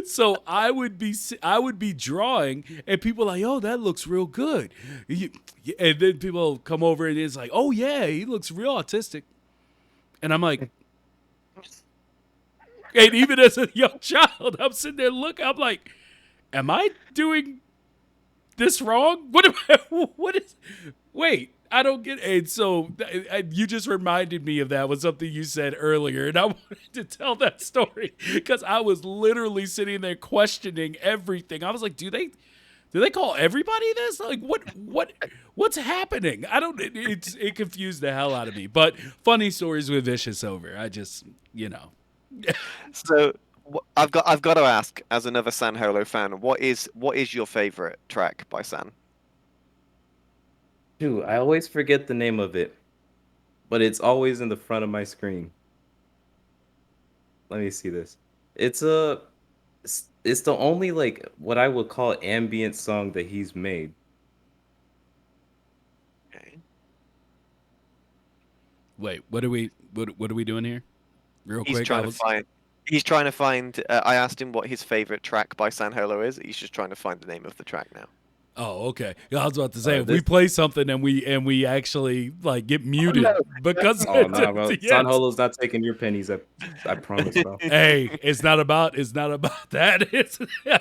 so I would be drawing, and people are like, "Oh, that looks real good," and then people come over and it's like, "Oh yeah, he looks real autistic," and I'm like, and even as a young child, I'm sitting there looking, I'm like, "Am I doing this wrong? What am I? What is? Wait." I don't get it. And so you just reminded me of that with something you said earlier. And I wanted to tell that story because I was literally sitting there questioning everything. I was like, do they call everybody this? Like, what's happening? I don't, it confused the hell out of me. But funny stories with Vicious over. I just, So I've got to ask, as another San Holo fan, what is your favorite track by San? Dude, I always forget the name of it, but it's always in the front of my screen. Let me see this. It's it's the only like what I would call ambient song that he's made. Okay. Wait, what are we doing here? Real He's quick. trying to find. He's trying to find. I asked him what his favorite track by San Holo is. He's just trying to find the name of the track now. Oh, okay. I was about to say, if we This play something and we actually like get muted because Oh no, bro. yes. San Holo's not taking your pennies. I promise, bro. Hey, it's not about that.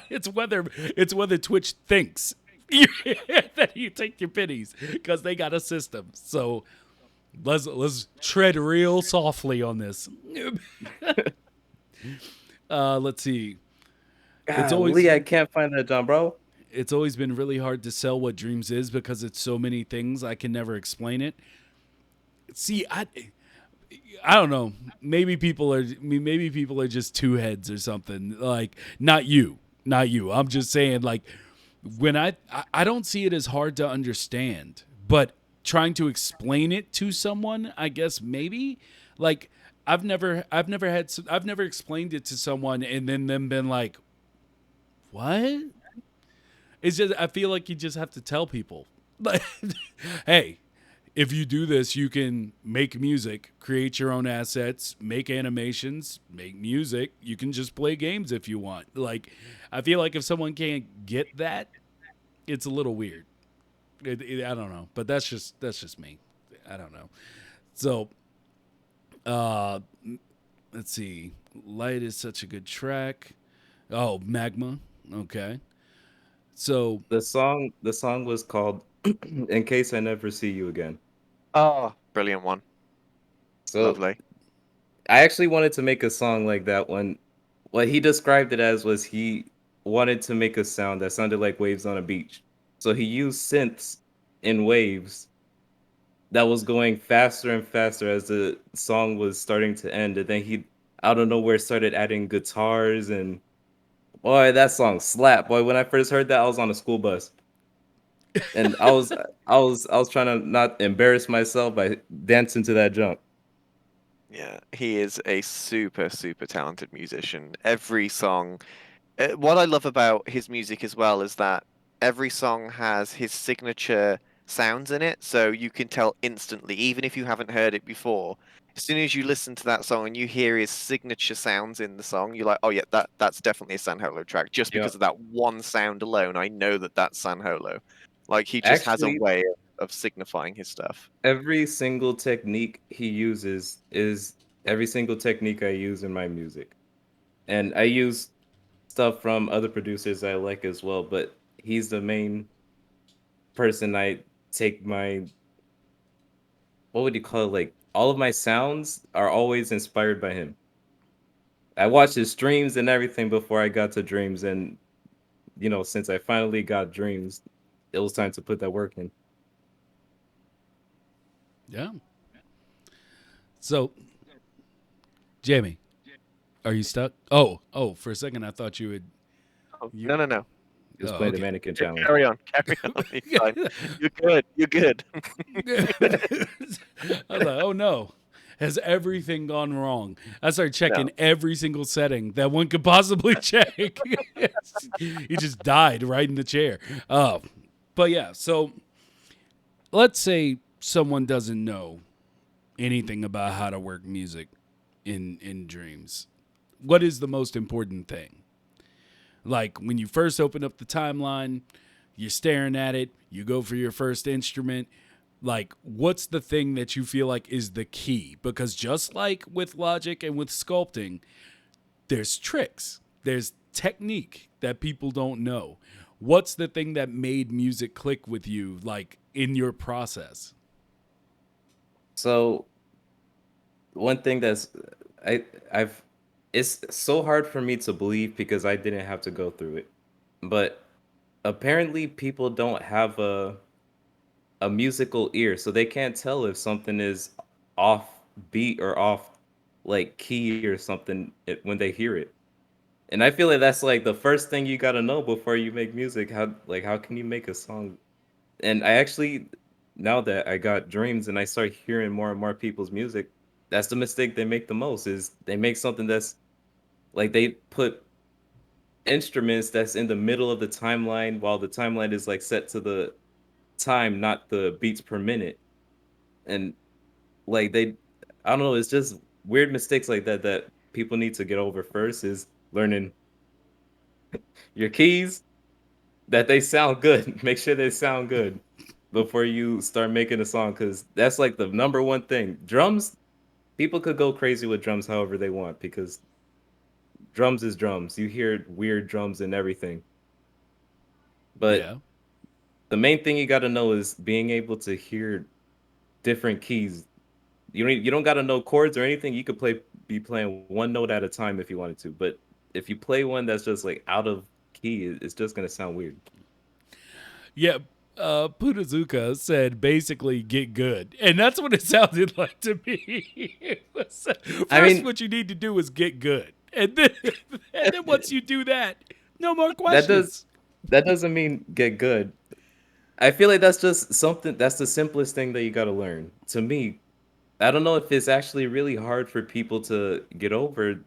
It's whether Twitch thinks that you take your pennies because they got a system. So let's tread real softly on this. Let's see. It's always Lee, I can't find that, John, bro. It's always been really hard to sell what Dreams is because it's so many things. I can never explain it. See, I don't know. Maybe people are just two heads or something. Like not you, not you. I'm just saying like when I don't see it as hard to understand, but trying to explain it to someone, I guess maybe like I've never explained it to someone and then them been like, "What?" It's just I feel like you just have to tell people, like, "Hey, if you do this, you can make music, create your own assets, make animations, make music. You can just play games if you want." Like, I feel like if someone can't get that, it's a little weird. I don't know, but that's just me. I don't know. So, uh, let's see. Light is such a good track. Oh, Magma. Okay. So, The song was called "In Case I Never See You Again." Oh, brilliant one. So Lovely. I actually wanted to make a song like that one. What he described it as was he wanted to make a sound that sounded like waves on a beach. So he used synths in waves that was going faster and faster as the song was starting to end. And then he out of nowhere started adding guitars and boy, that song slapped. Boy, when I first heard that, I was on a school bus. And I was trying to not embarrass myself by dancing to that jump. Yeah, he is a super, super talented musician. Every song what I love about his music as well is that every song has his signature sounds in it, so you can tell instantly, even if you haven't heard it before. As soon as you listen to that song and you hear his signature sounds in the song, you're like, "Oh yeah, that's definitely a San Holo track." Just Yeah. because of that one sound alone, I know that that's San Holo. Like he just has a Actually, way of signifying his stuff. every single technique he uses is every single technique I use in my music. And I use stuff from other producers I like as well, but he's the main person I take my what would you call it? Like all of my sounds are always inspired by him. I watched his streams and everything before I got to Dreams, and since I finally got Dreams, it was time to put that work in. yeah. So, Jamie, are you stuck? Oh, for a second I thought you would Oh, you no, no, no. He was oh, playing the okay. mannequin challenge. Carry on, carry on. You're fine. You're good. You're good. I was like, oh no. Has everything gone wrong? I started checking No. every single setting that one could possibly check. He just died right in the chair. But yeah, so let's say someone doesn't know anything about how to work music in Dreams. What is the most important thing? Like when you first open up the timeline, you're staring at it, you go for your first instrument. Like, what's the thing that you feel like is the key? Because just like with logic and with sculpting, there's tricks, there's technique that people don't know. What's the thing that made music click with you, like in your process? So one thing I I've it's so hard for me to believe because I didn't have to go through it. But apparently people don't have a musical ear, so they can't tell if something is off beat or off like key or something when they hear it. And I feel like that's like the first thing you got to know before you make music. How can you make a song? And I actually now that I got Dreams and I start hearing more and more people's music, that's the mistake they make the most is they make something that's like they put instruments that's in the middle of the timeline while the timeline is like set to the time, not the beats per minute. And like I don't know, it's just weird mistakes like that that people need to get over first is learning your keys that they sound good. Make sure they sound good before you start making a song because that's like the number one thing. Drums, people could go crazy with drums however they want because drums is drums. You hear weird drums and everything. But Yeah. the main thing you got to know is being able to hear different keys. You don't got to know chords or anything. You could be playing one note at a time if you wanted to. But if you play one that's just like out of key, it's just gonna sound weird. Yeah. Pudazuka said basically get good. And that's what it sounded like to me. I First, mean, what you need to do is get good. And then once you do that, no more that does questions. that doesn't mean get good. I feel like that's just something that's the simplest thing that you got to learn. To me, I don't know if it's actually really hard for people to get over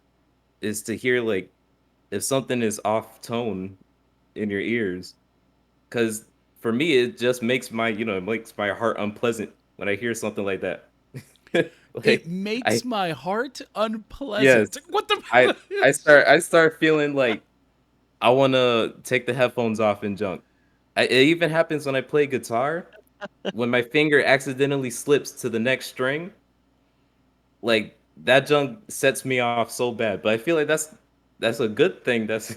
is to hear like if something is off tone in your ears cuz for me it just makes my, it makes my heart unpleasant when I hear something like that. It Like makes I my heart yes, unpleasant. What I the? I start feeling like I want to take the headphones off and junk. It even happens when I play guitar. When my finger accidentally slips to the next string, like that junk sets me off so bad. But I feel like that's a good thing. That's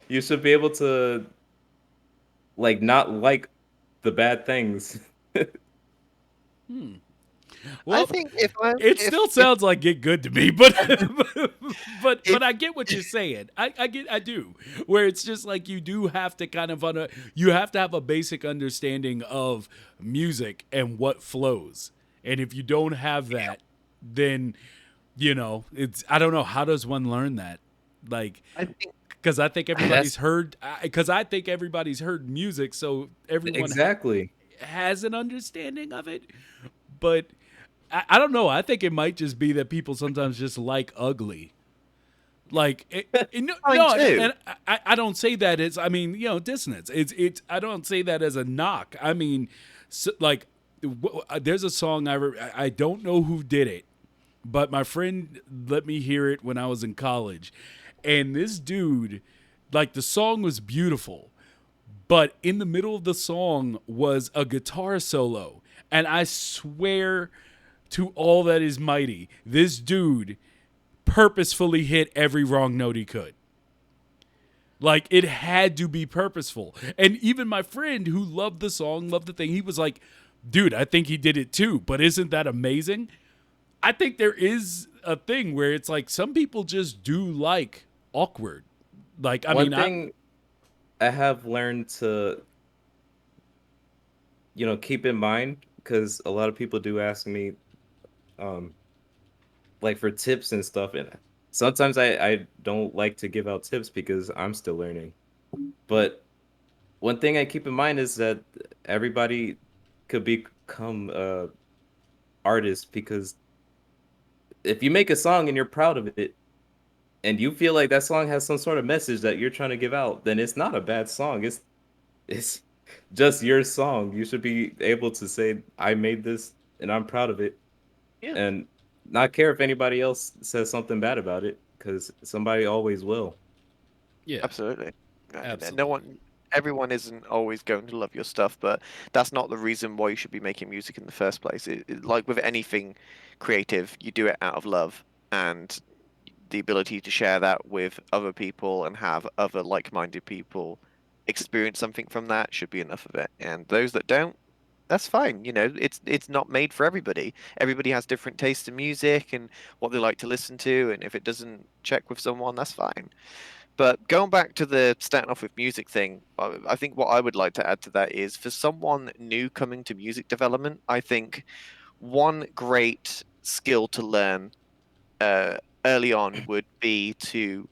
you should be able to like not like the bad things. I Well, think if I it still if sounds like get good to me, but but if I get what you're saying. I do. Where it's just like you do have to kind of you have to have a basic understanding of music and what flows. And if you don't have that, then it's I don't know, how does one learn that? Like I think because That's I think everybody's heard music, so everyone exactly. has an understanding of it. But I don't know. I think it might just be that people sometimes just like ugly. Like no, mine no, too. and I don't say that as I mean dissonance. It's I don't say that as a knock. I mean, like there's a song I don't know who did it, but my friend let me hear it when I was in college, and this dude, like the song was beautiful, but in the middle of the song was a guitar solo, and I swear to all that is mighty, this dude purposefully hit every wrong note he could. Like it had to be purposeful. And even my friend who loved the song, loved the thing, he was like, dude, I think he did it too. But isn't that amazing? I think there is a thing where it's like some people just do like awkward. Like, I One mean, I thing I have learned to, keep in mind because a lot of people do ask me, um, like for tips and stuff, and sometimes I don't like to give out tips because I'm still learning. But one thing I keep in mind is that everybody could become artists because if you make a song and you're proud of it and you feel like that song has some sort of message that you're trying to give out, then it's not a bad song. It's just your song. You should be able to say, I made this and I'm proud of it Yeah, and not care if anybody else says something bad about it because somebody always will. yeah, absolutely. No absolutely. one, everyone isn't always going to love your stuff, but that's not the reason why you should be making music in the first place. Like with anything creative, you do it out of love, and the ability to share that with other people and have other like-minded people experience something from that should be enough of it. And those that don't, that's fine. It's not made for everybody. Everybody has different tastes in music and what they like to listen to, and if it doesn't check with someone, that's fine. But going back to the starting off with music thing, I think what I would like to add to that is for someone new coming to music development, I think one great skill to learn uh, early on would be to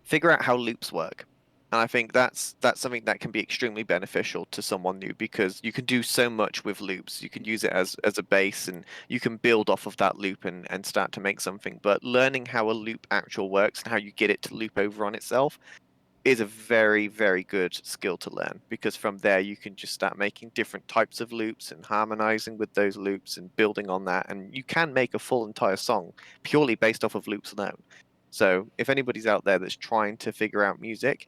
figure out how loops work. And I think that's something that can be extremely beneficial to someone new because you can do so much with loops. You can use it as a base and you can build off of that loop and start to make something. But learning how a loop actual works and how you get it to loop over on itself is a very, very good skill to learn because from there you can just start making different types of loops and harmonizing with those loops and building on that. And you can make a full entire song purely based off of loops alone. So if anybody's out there that's trying to figure out music,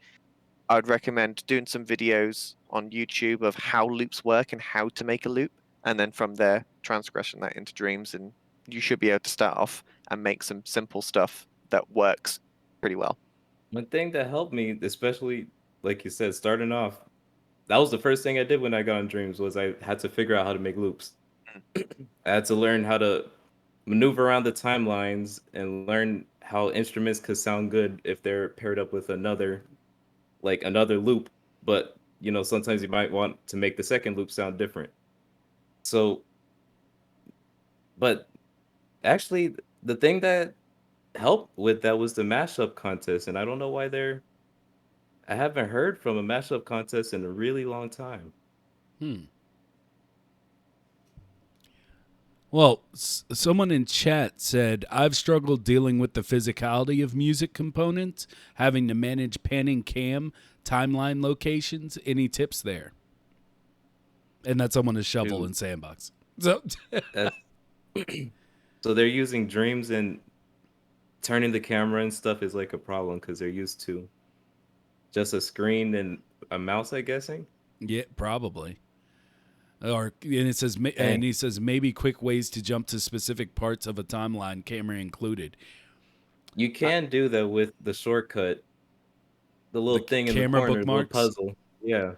I'd recommend doing some videos on YouTube of how loops work and how to make a loop. And then from there, transgressing that into dreams. And you should be able to start off and make some simple stuff that works pretty well. One thing that helped me, especially like you said, starting off, that was the first thing I did when I got on Dreams was I had to figure out how to make loops. Mm. I had to learn how to maneuver around the timelines and learn how instruments could sound good if they're paired up with another loop. But sometimes you might want to make the second loop sound different. So, but actually, the thing that helped with that was the mashup contest, and I don't know why I haven't heard from a mashup contest in a really long time. Well, someone in chat said, I've struggled dealing with the physicality of music components, having to manage panning cam, timeline locations. Any tips there? And that's someone to shovel Dude, in Sandbox. So, that's so they're using dreams, and turning the camera and stuff is like a problem because they're used to just a screen and a mouse, I guessing. yeah, probably. And Dang. he says maybe quick ways to jump to specific parts of a timeline, camera included. You can do that with the shortcut, the The little thing in the camera corner, the little bookmarks puzzle. Yeah.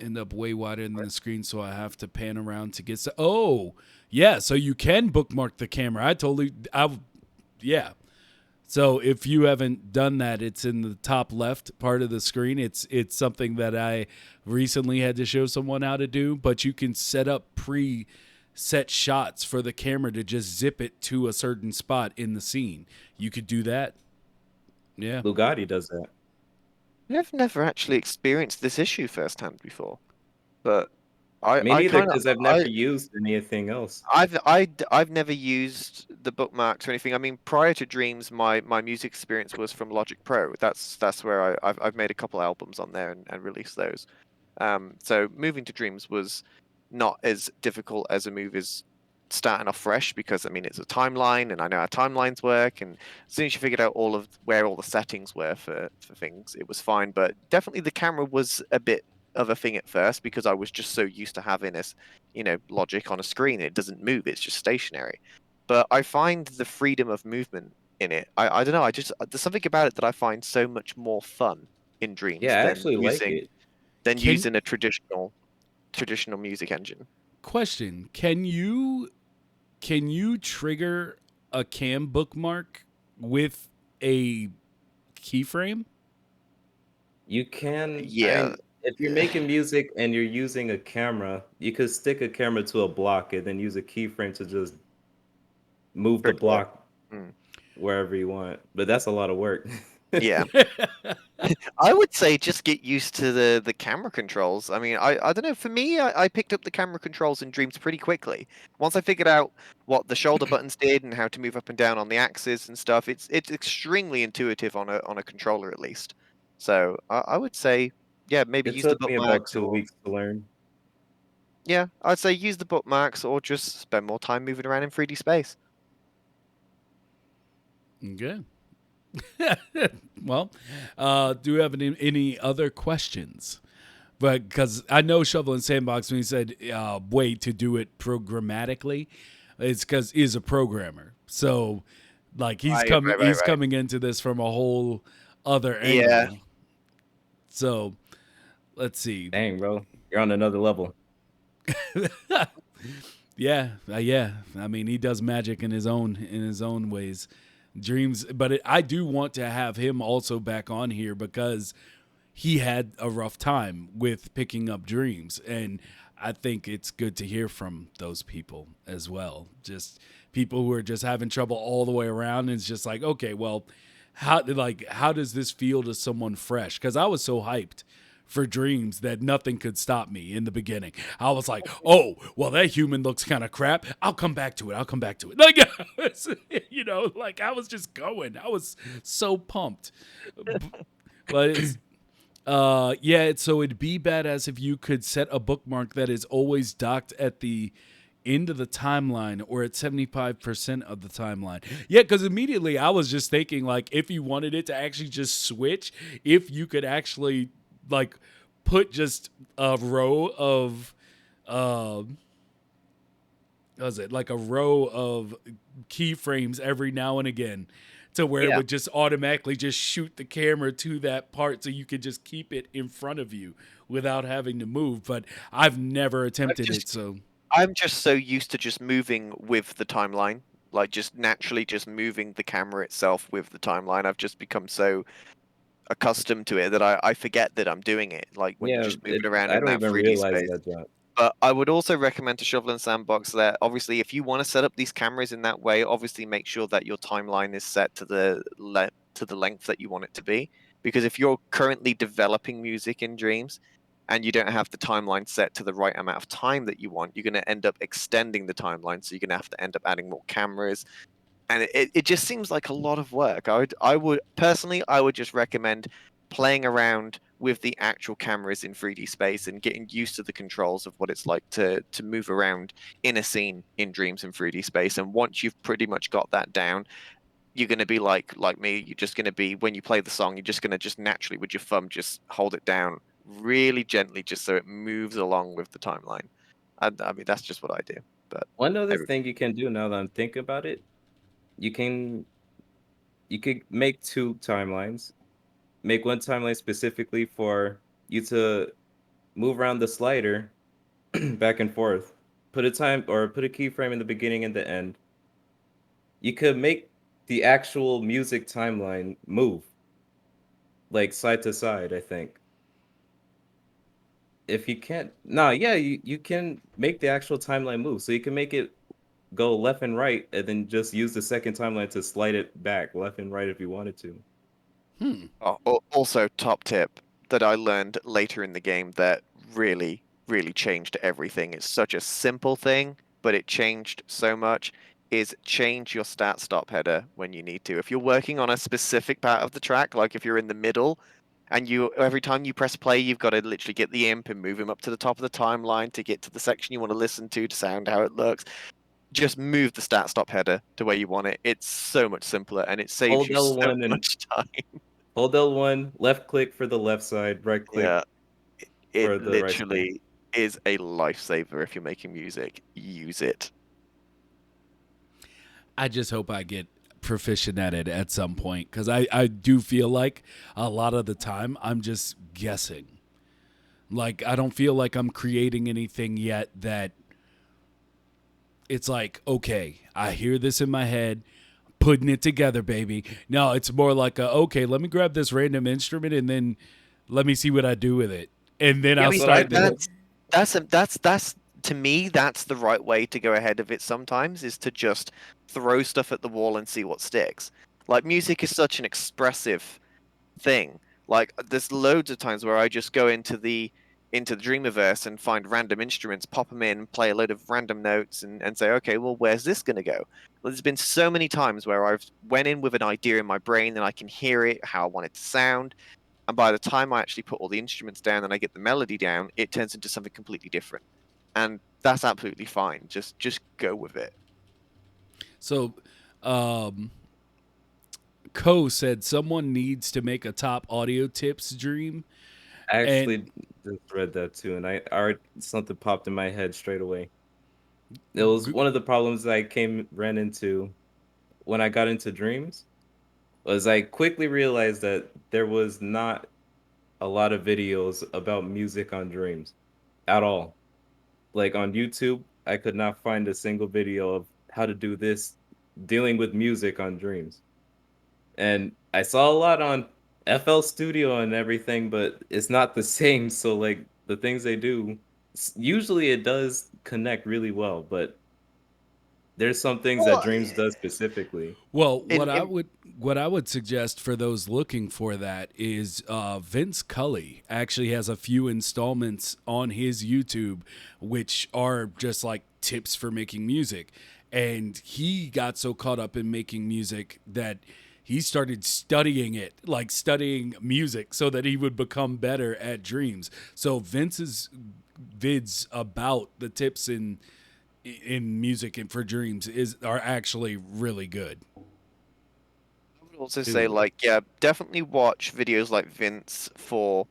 end up way wider than the screen, so I have to pan around to get. Oh, yeah. So you can bookmark the camera. Yeah. So if you haven't done that, it's in the top left part of the screen. It's something that I recently had to show someone how to do, but you can set up preset shots for the camera to just zip it to a certain spot in the scene. You could do that. Yeah. Bugatti does that. I've never actually experienced this issue firsthand before, but Me I neither, kind of because I've never used anything else. I've never used the bookmarks or anything. I mean, prior to Dreams, my music experience was from Logic Pro. That's where I've made a couple albums on there and released those. So moving to Dreams was not as difficult as a move as starting off fresh, because I mean it's a timeline and I know how timelines work, and as soon as you figured out all of where all the settings were for things, it was fine. But definitely the camera was a bit of a thing at first, because I was just so used to having this, Logic on a screen. It doesn't move, it's just stationary. But I find the freedom of movement in it. I don't know, there's something about it that I find so much more fun in Yeah, Dreams I than actually like using it. Can a traditional music engine. question? Can you trigger a Cam bookmark with a keyframe? You can, Yeah. if you're making music and you're using a camera, you could stick a camera to a block and then use a keyframe to just move the Trigger it. block Mm. wherever you want. But that's a lot of work. Yeah. I would say just get used to the camera controls. I mean, I don't know. For me, I picked up the camera controls in Dreams pretty quickly. Once I figured out what the shoulder buttons did and how to move up and down on the axis and stuff, it's extremely intuitive on a controller at least. So I would say, yeah, maybe It use the took me about bookmarks, 2 or weeks to learn. yeah, I'd say use the bookmarks or just spend more time moving around in 3D space. Okay. Well, do you have any other questions? But because I know Shovel and Sandbox, when he said way to do it programmatically, it's because he's a programmer. So, like, Right, right, right, he's right. coming into this from a whole other Yeah. angle. So, let's see. Dang, bro. You're on another level. Yeah. I mean, he does magic in his own ways. Dreams, but I do want to have him also back on here because he had a rough time with picking up Dreams, and I think it's good to hear from those people as well. Just people who are just having trouble all the way around, and it's just like, okay, well, how does this feel to someone fresh? Because I was so hyped for Dreams that nothing could stop me in the beginning. I was like, oh, well, that human looks kind of crap. I'll come back to it. Like, like I was just going. I was so pumped. But it's, yeah, so it'd be badass if you could set a bookmark that is always docked at the end of the timeline or at 75% of the timeline. Yeah, because immediately I was just thinking, like, if you wanted it to actually just switch, if you could actually, like, put just a row of, was it like a row of keyframes every now and again to where it Yeah. would just automatically just shoot the camera to that part so you could just keep it in front of you without having to move. But I've never attempted it, so I'm just so used to just moving with the timeline, like just naturally just moving the camera itself with the timeline. I've just become so accustomed to it that I forget that I'm doing it. Like when you're Yeah, just moving around I in don't that even 3D realize space. that, John. But I would also recommend to Shovel and Sandbox that obviously if you want to set up these cameras in that way, obviously make sure that your timeline is set to the length that you want it to be. Because if you're currently developing music in Dreams and you don't have the timeline set to the right amount of time that you want, you're going to end up extending the timeline. So you're going to have to end up adding more cameras. And it just seems like a lot of work. I would personally, I would just recommend playing around with the actual cameras in 3D space and getting used to the controls of what it's like to move around in a scene in Dreams in 3D space. And once you've pretty much got that down, you're going to be like me. You're just going to be, when you play the song, you're just going to just naturally with your thumb just hold it down really gently, just so it moves along with the timeline. I mean, that's just what I do. But One other every- thing you can do now that I'm thinking about it, you can you could make 2 timelines. Make one timeline specifically for you to move around the slider back and forth. Put a keyframe in the beginning and the end. You could make the actual music timeline move, like, side to side, I think. If you can't no, yeah, you can make the actual timeline move, so you can make it go left and right, and then just use the second timeline to slide it back left and right if you wanted to. Also, top tip that I learned later in the game that really, really changed everything. It's such a simple thing, but it changed so much. Is change your start stop header when you need to. If you're working on a specific part of the track, like if you're in the middle, and you every time you press play, you've got to literally get the imp and move him up to the top of the timeline to get to the section you want to listen to sound how it looks. Just move the start stop header to where you want it. It's so much simpler and it saves Hold you so L1 and much time. hold L1, left click for the left side, right click Yeah. It for the right side. literally is a lifesaver if you're making music. Use it. I just hope I get proficient at it at some point because I do feel like a lot of the time I'm just guessing. Like, I don't feel like I'm creating anything yet that it's like, okay, I hear this in my head, putting it together, baby. No, it's more like, okay, let me grab this random instrument and then let me see what I do with it. And then Yeah, I I'll mean, That's what I start do. to. that's to me, that's the right way to go ahead of it sometimes, is to just throw stuff at the wall and see what sticks. Like music is such an expressive thing. Like there's loads of times where I just go into the Dreamiverse and find random instruments, pop them in, play a load of random notes, and say, okay, well, where's this going to go? Well, there's been so many times where I've went in with an idea in my brain and I can hear it, how I want it to sound, and by the time I actually put all the instruments down and I get the melody down, it turns into something completely different, and that's absolutely fine. Just go with it. So, um, Ko said someone needs to make a top audio tips dream. I And actually just read that too, and I already something popped in my head straight away. It was one of the problems I ran into when I got into Dreams, was I quickly realized that there was not a lot of videos about music on Dreams at all. Like on YouTube, I could not find a single video of how to do this dealing with music on Dreams. And I saw a lot on FL Studio and everything, but it's not the same. So like the things they do, usually it does connect really well, but there's some things that Well, Dreams does specifically. well, in, in what I would suggest for those looking for that is Vince Cully actually has a few installments on his YouTube, which are just like tips for making music, and he got so caught up in making music that he started studying it, like studying music, so that he would become better at Dreams. So Vince's vids about the tips in music and for Dreams are actually really good. I would also say, Dude, like, yeah, definitely watch videos like Vince for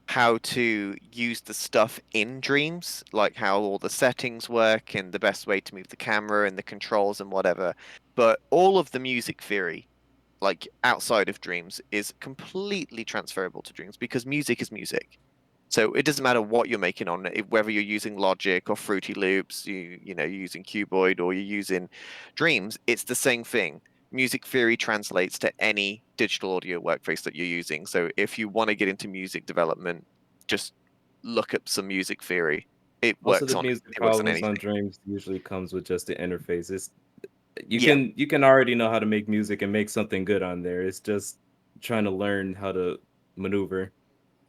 how to use the stuff in Dreams, like how all the settings work and the best way to move the camera and the controls and whatever. But all of the music theory, like outside of Dreams, is completely transferable to Dreams because music is music. So it doesn't matter what you're making on it, whether you're using Logic or Fruity Loops, you're using Cuboid or you're using Dreams, it's the same thing. music theory translates to any digital audio workplace that you're using. So if you want to get into music development, just look up some music theory. It Most of works the on music it works on problems on anything. Dreams usually comes with just the interface. It's Yeah. you can already know how to make music and make something good on there. It's just trying to learn how to maneuver.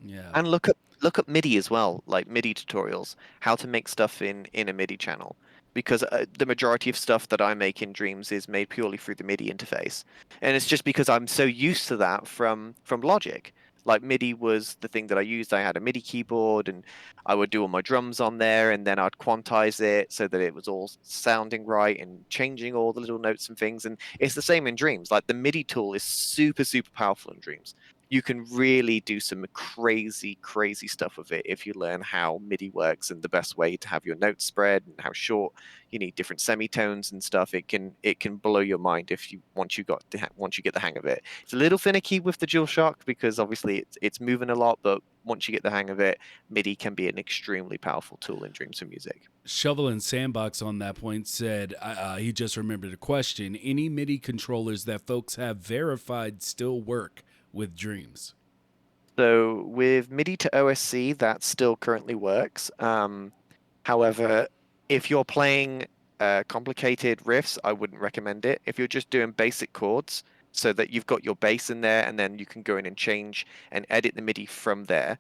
Yeah. And look up MIDI as well, like MIDI tutorials, how to make stuff in a MIDI channel. Because the majority of stuff that I make in Dreams is made purely through the MIDI interface, and it's just because I'm so used to that from Logic. Like MIDI was the thing that I used. I had a MIDI keyboard, and I would do all my drums on there, and then I'd quantize it so that it was all sounding right and changing all the little notes and things. And it's the same in Dreams. Like the MIDI tool is super, super powerful in Dreams. You can really do some crazy, crazy stuff with it if you learn how MIDI works and the best way to have your notes spread and how short you need different semitones and stuff. It can blow your mind if you once you get the hang of it. It's a little finicky with the DualShock because obviously it's moving a lot, but once you get the hang of it, MIDI can be an extremely powerful tool in Dreams for music. Shovel and Sandbox on that point said he just remembered a question. Any MIDI controllers that folks have verified still work with Dreams? So with MIDI to OSC, that still currently works. However, if you're playing complicated riffs, I wouldn't recommend it. If you're just doing basic chords, so that you've got your bass in there, and then you can go in and change and edit the MIDI from there,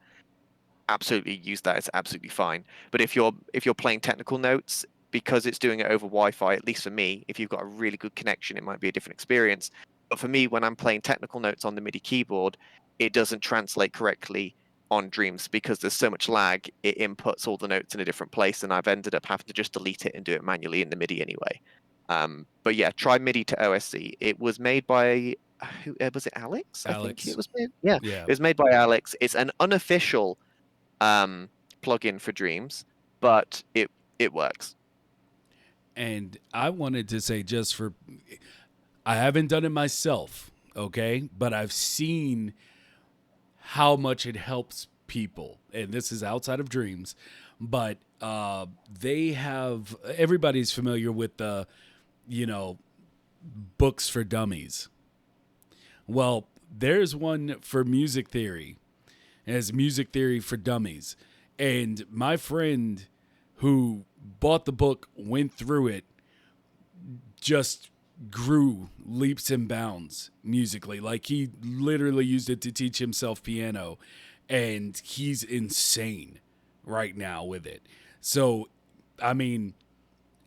absolutely use that. It's absolutely fine. But if you're playing technical notes, because it's doing it over Wi-Fi, at least for me, if you've got a really good connection, it might be a different experience. But for me, when I'm playing technical notes on the MIDI keyboard, it doesn't translate correctly on Dreams because there's so much lag. It inputs all the notes in a different place, and I've ended up having to just delete it and do it manually in the MIDI anyway. But yeah, try MIDI to OSC. It was made by who was it? Alex, I think it Alex. was made. Yeah, Yeah. it was made by Alex. It's an unofficial um, plugin for Dreams, but it works. And I wanted to say just for I haven't done it myself, okay? But I've seen how much it helps people. And this is outside of Dreams, but they have everybody's familiar with the, you know, books for dummies. Well, there's one for music theory. As music theory for dummies. And my friend who bought the book went through it, just grew leaps and bounds musically. Like he literally used it to teach himself piano, and he's insane right now with it. So, I mean,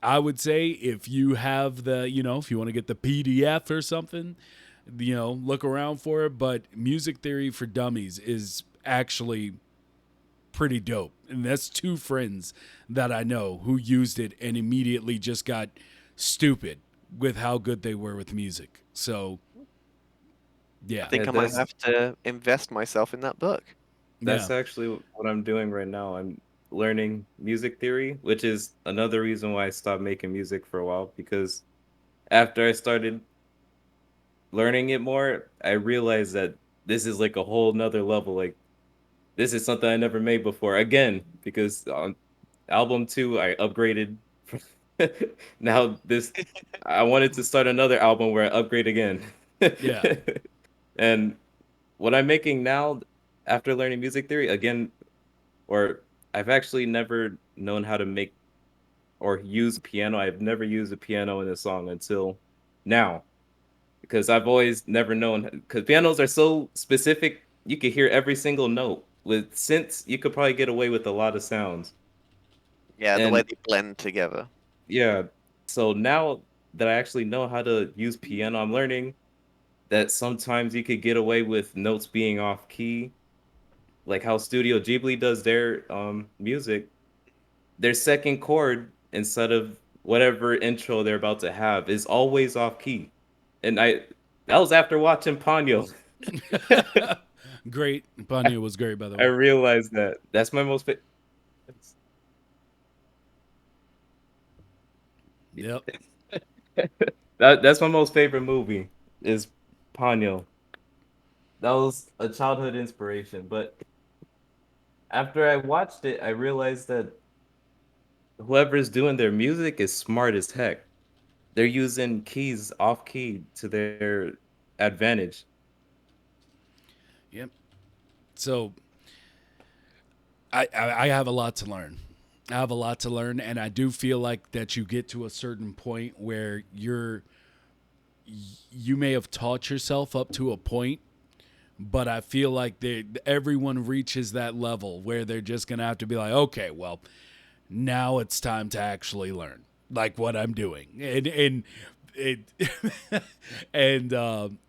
I would say if you have the, if you want to get the PDF or something, look around for it. But Music Theory for Dummies is actually pretty dope. And that's two friends that I know who used it and immediately just got stupid with how good they were with music. So, I yeah. Yeah, think I might have to invest myself in that book. Yeah. that's actually what I'm doing right now. I'm learning music theory, which is another reason why I stopped making music for a while because after I started learning it more, I realized that this is like a whole nother level. Like this is something I never made before. Again, because on album 2, I upgraded. Now this I wanted to start another album where I upgrade again. Yeah. And what I'm making now after learning music theory again, or I've actually never known how to make or use piano. I've never used a piano in a song until now because I've always never known because pianos are so specific. You could hear every single note. With synths, you could probably get away with a lot of sounds. Yeah, the way And they blend together. yeah, so now that I actually know how to use piano, I'm learning that sometimes you could get away with notes being off key, like how Studio Ghibli does their music. Their second chord instead of whatever intro they're about to have is always off key. And I that was after watching Ponyo. Great. Ponyo was great, by the I way. realized that. That's my most Yep. that's my most favorite movie is Ponyo. That was a childhood inspiration, but after I watched it, I realized that whoever's doing their music is smart as heck they're using keys off key to their advantage. Yep. So I have a lot to learn. I have a lot to learn, and I do feel like that you get to a certain point where you may have taught yourself up to a point, but I feel like everyone reaches that level where they're just gonna have to be like, okay, well, now it's time to actually learn, like what I'm doing, and it, and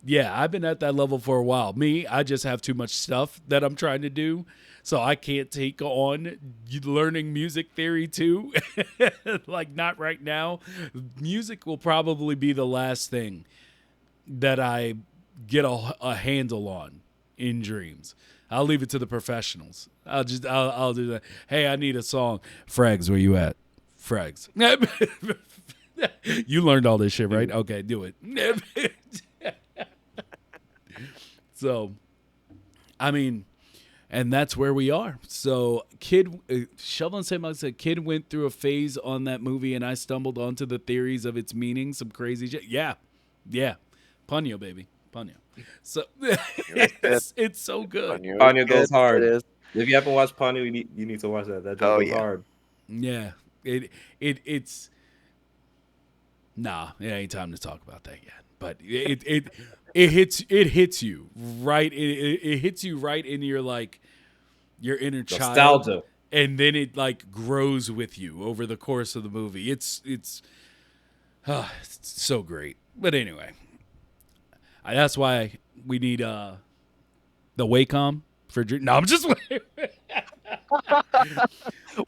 yeah, I've been at that level for a while. I just have too much stuff that I'm trying to do, so I can't take on learning music theory too. Like not right now. Music will probably be the last thing that I get a handle on in dreams. I'll leave it to the professionals. I'll do that. Hey, I need a song. Frags, where you at? Frags. You learned all this shit, right? Okay, do it. So, I mean, and that's where we are. So, Shovel and Sam said, kid went through a phase on that movie, and I stumbled onto the theories of its meaning. Some crazy shit. Yeah, Ponyo, baby, Ponyo. So it's so good. Ponyo goes hard. It is. If you haven't watched Ponyo, you need to watch that. That joke goes hard. Yeah, it's nah. It ain't time to talk about that yet. But it hits you right. It hits you right in your like your inner child, Nostalgia. and then it like grows with you over the course of the movie. It's so great. But anyway, that's why we need the Wacom for. No, I'm just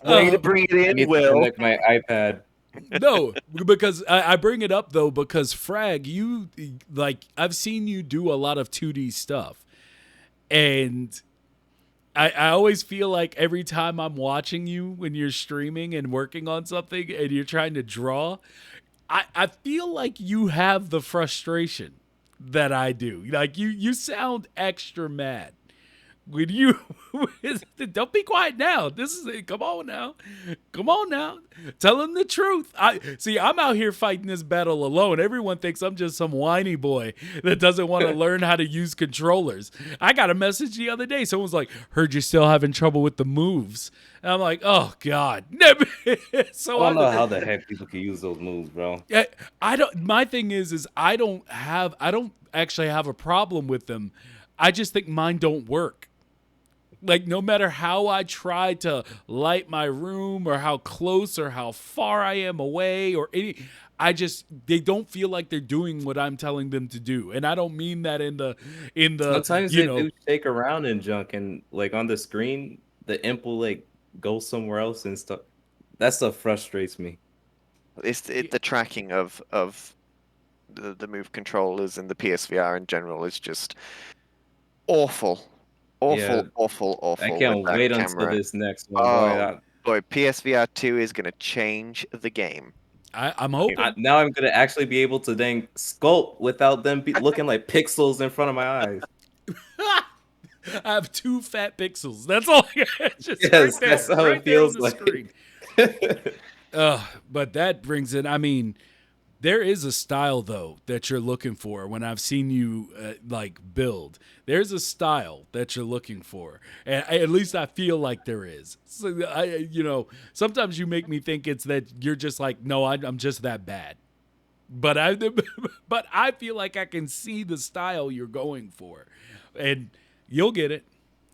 Way to bring it I in, need to Will. connect my iPad. No, because I bring it up though because Frag, you like I've seen you do a lot of 2D stuff, and I always feel like every time I'm watching you when you're streaming and working on something and you're trying to draw, I feel like you have the frustration that I do. Like you sound extra mad when you don't be quiet now. This is it. Come on now. Tell him the truth. I'm out here fighting this battle alone. Everyone thinks I'm just some whiny boy that doesn't want to learn how to use controllers. I got a message the other day. Someone's like, heard you're still having trouble with the moves. And I'm like, oh God. So I don't know how the heck people can use those moves, bro. I don't. My thing is I don't actually have a problem with them. I just think mine don't work. Like no matter how I try to light my room or how close or how far I am away or they don't feel like they're doing what I'm telling them to do. And I don't mean that in the Sometimes they do shake around and junk, and like on the screen the imp will like go somewhere else and stuff. That stuff frustrates me. It's the tracking of the move controllers and the PSVR in general is just awful. Yeah. Awful I with can't that wait until camera. this next one, Oh, boy, PSVR 2 is going to change the game. I'm hoping. now I'm gonna actually be able to then sculpt without them looking like pixels in front of my eyes. I have 2 fat pixels. That's all. Just Yes, right there, that's how right it there on feels the like. screen. But that brings in. I mean, there is a style though that you're looking for. When I've seen you like build, there's a style that you're looking for, and at least I feel like there is. So sometimes you make me think it's that you're just like, no, I'm just that bad. But I feel like I can see the style you're going for, and you'll get it.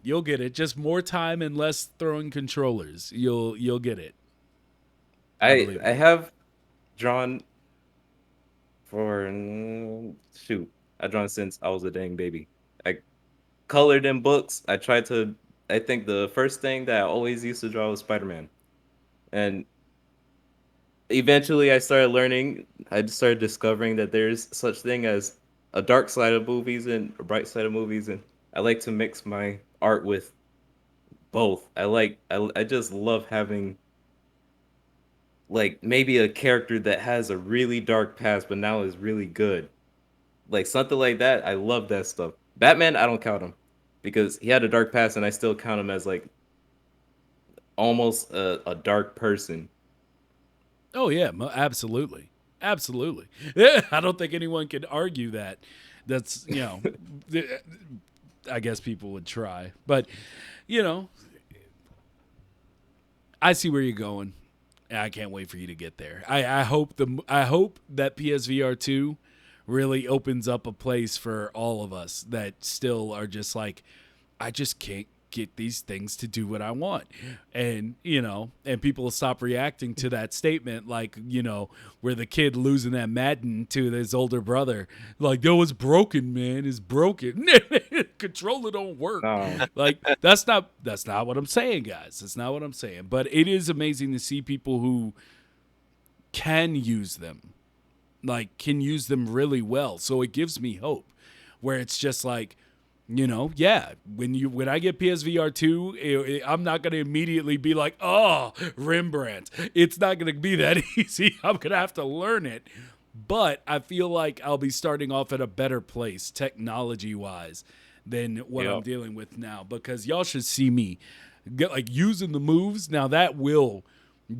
You'll get it. Just more time and less throwing controllers. You'll get it. I have drawn for I've drawn since I was a dang baby. I colored in books. I think the first thing that I always used to draw was Spider-Man. And eventually I started discovering that there's such thing as a dark side of movies and a bright side of movies, and I like to mix my art with both. I just love having like maybe a character that has a really dark past but now is really good. Like something like that. I love that stuff. Batman, I don't count him because he had a dark past and I still count him as like almost a dark person. Oh yeah, absolutely. Absolutely. Yeah, I don't think anyone can argue that. That's, I guess people would try. But, you know, I see where you're going. I can't wait for you to get there. I hope that PSVR 2 really opens up a place for all of us that still are just like, I just can't get these things to do what I want. And, and people will stop reacting to that statement like, where the kid losing that Madden to his older brother. Like, that was broken, man. It's broken. Controller don't work. No. Like, that's not what I'm saying, guys. That's not what I'm saying. But it is amazing to see people who can use them. Like, can use them really well. So it gives me hope. Where it's just like, when I get PSVR 2, I'm not going to immediately be like, oh, Rembrandt. It's not going to be that easy. I'm going to have to learn it. But I feel like I'll be starting off at a better place technology-wise than what I'm dealing with now. Because y'all should see me using the moves. Now that will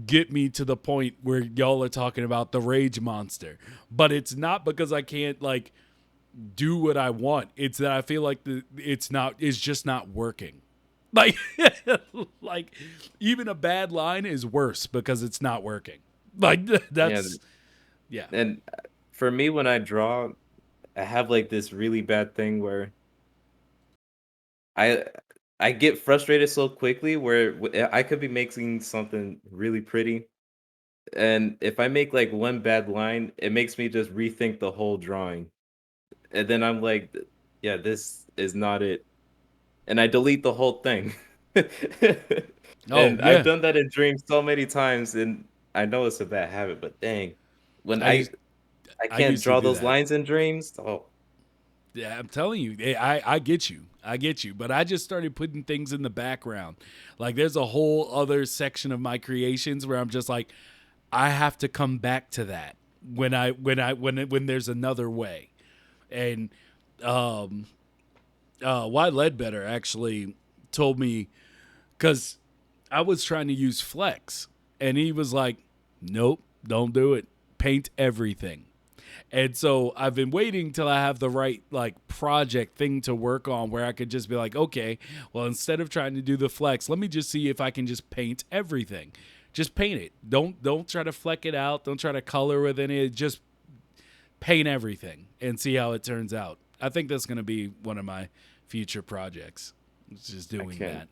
get me to the point where y'all are talking about the rage monster. But it's not because I can't, do what I want. It's that I feel like it's just not working. Like even a bad line is worse because it's not working. Like that's yeah. And for me, when I draw, I have this really bad thing where I get frustrated so quickly where I could be making something really pretty, and if I make one bad line, it makes me just rethink the whole drawing. And then I'm like, yeah, this is not it. And I delete the whole thing. And I've done that in dreams so many times, and I know it's a bad habit, but dang. When I can't draw those lines in dreams. Oh. Yeah, I'm telling you, I get you. I get you. But I just started putting things in the background. Like there's a whole other section of my creations where I'm just like, I have to come back to that when there's another way. And Why Ledbetter actually told me, because I was trying to use Flex, and he was like, nope, don't do it. Paint everything. And so I've been waiting till I have the right project thing to work on where I could just be like, okay, well, instead of trying to do the Flex, let me just see if I can just paint everything. Just paint it. Don't try to fleck it out. Don't try to color with any. Just paint everything and see how it turns out. I think that's going to be one of my future projects. It's just doing that.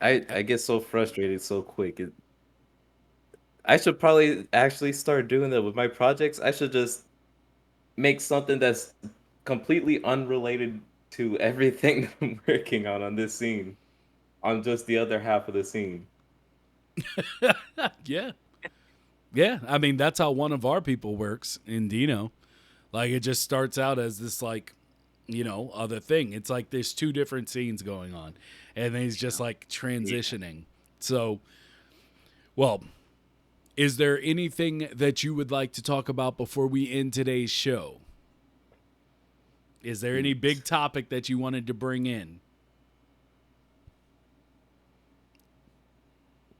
I get so frustrated so quick. I should probably actually start doing that with my projects. I should just make something that's completely unrelated to everything I'm working on this scene, on just the other half of the scene. Yeah. Yeah, I mean, that's how one of our people works in Dino. Like, it just starts out as this, other thing. It's like there's two different scenes going on, and then he's just, transitioning. So, well, is there anything that you would like to talk about before we end today's show? Is there any big topic that you wanted to bring in?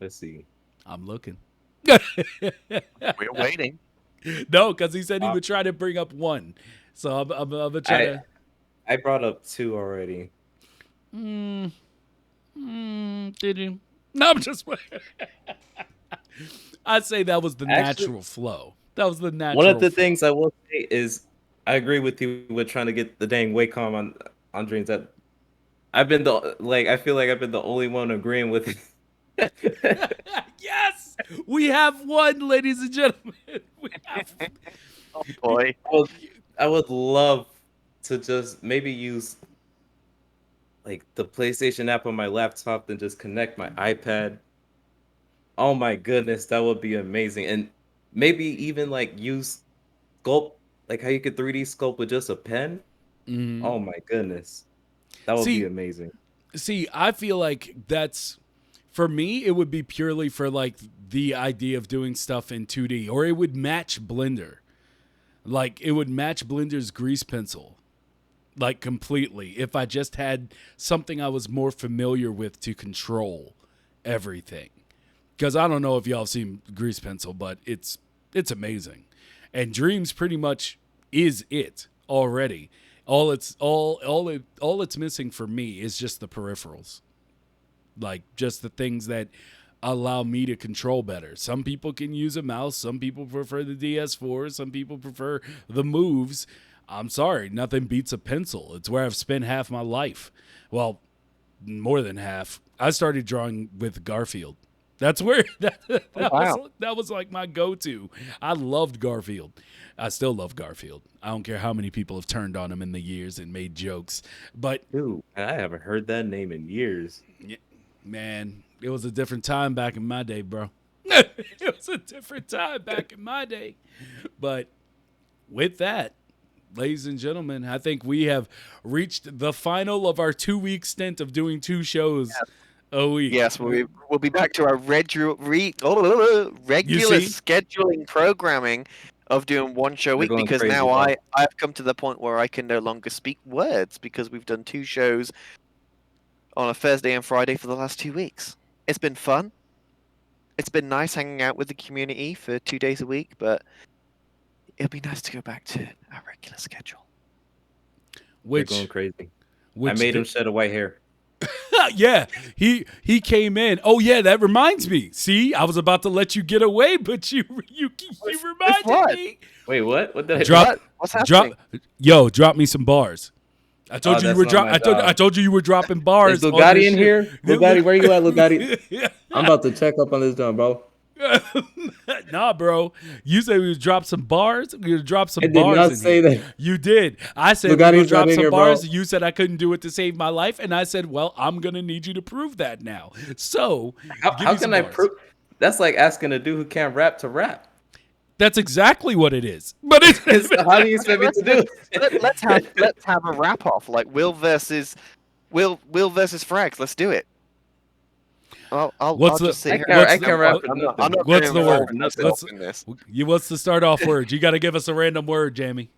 Let's see. I'm looking. We're waiting. No, because he said he would try to bring up one. So I'm going to try to... I brought up two already. Did you? No, I'm just... I'd say that was the natural flow. That was the natural One of the flow. things I will say is I agree with you with trying to get the dang Wacom on dreams. That I've been I feel like I've been the only one agreeing with it. Yes! We have one, ladies and gentlemen. We have... Oh boy. I would love to just maybe use the PlayStation app on my laptop and just connect my iPad. Oh my goodness, that would be amazing. And maybe even use sculpt, how you could 3D sculpt with just a pen. Mm-hmm. Oh my goodness. That would be amazing. See, I feel like that's, for me, it would be purely for the idea of doing stuff in 2D, or it would match Blender. It would match Blender's grease pencil. Completely. If I just had something I was more familiar with to control everything. Because I don't know if y'all have seen grease pencil, but it's amazing. And Dreams pretty much is it already. All it's missing for me is just the peripherals. Like just the things that allow me to control better. Some people can use a mouse, some people prefer the DS4, some people prefer the moves. I'm sorry, nothing beats a pencil. It's where I've spent half my life. Well, more than half. I started drawing with Garfield. That's where that was like my go-to. I loved Garfield. I still love Garfield. I don't care how many people have turned on him in the years and made jokes. But Dude, I haven't heard that name in years. man, it was a different time back in my day, bro. It was a different time back in my day. But with that, ladies and gentlemen, I think we have reached the final of our 2-week stint of doing 2 shows a week. Yes, we'll be back to our regular scheduling programming of doing 1 show a We're week, going because crazy, now bro. I've come to the point where I can no longer speak words because we've done 2 shows on a Thursday and Friday for the last 2 weeks. It's been fun. It's been nice hanging out with the community for 2 days a week, but it'll be nice to go back to our regular schedule. We're going crazy. I Which made him shed a white hair. yeah, he came in. Oh yeah, that reminds me. See, I was about to let you get away, but you reminded what? me. Wait, what? What did I Drop, What's happening? drop me some bars. I told you you that's were not my job. I told you you were dropping bars. Is Lugatti in here? shit. Lugatti, where you at, Lugatti? I'm about to check up on this done, bro. Nah, bro. You said we would drop some bars. We would drop some I did bars. not in say here. that. You did. I said we Lugatti's would drop not in some here, bars. bro. You said I couldn't do it to save my life, and I said, well, I'm gonna need you to prove that now. So How can I prove? That's like asking a dude who can't rap to rap. That's exactly what it is. But it's So how do you expect me to do? Let's have a wrap off, like Will versus Frags. Let's do it. I'll just sit here. I can't rap. I'm not What's very the word? involved What's in this. what's the start off word? You got to give us a random word, Jamie.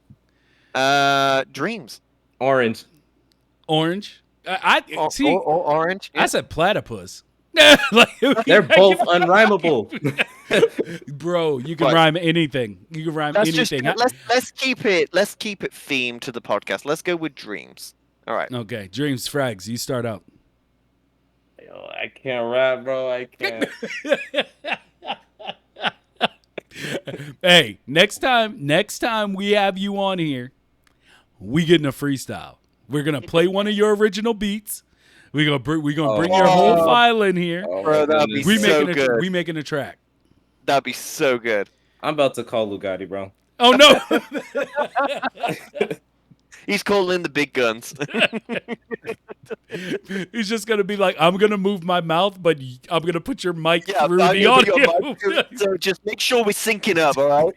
Dreams. Orange. Orange. I see. Or orange. I said platypus. Like, They're both unrhymable. bro. You can Right. rhyme anything. You can rhyme anything. Let's keep it themed to the podcast. Let's go with dreams. All right. Okay, Dreams Frags. You start out. Yo, I can't rap, bro. I can't. Hey, next time we have you on here, we getting a freestyle. We're gonna play one of your original beats. We're gonna bring your whole file in here. Bro, that'd be so good. We making a track. That'd be so good. I'm about to call Lugatti, bro. Oh no! He's calling in the big guns. He's just gonna be like, I'm gonna move my mouth, but I'm gonna put your mic through I'm the gonna put your audio. mic through, so just make sure we're syncing up, all right?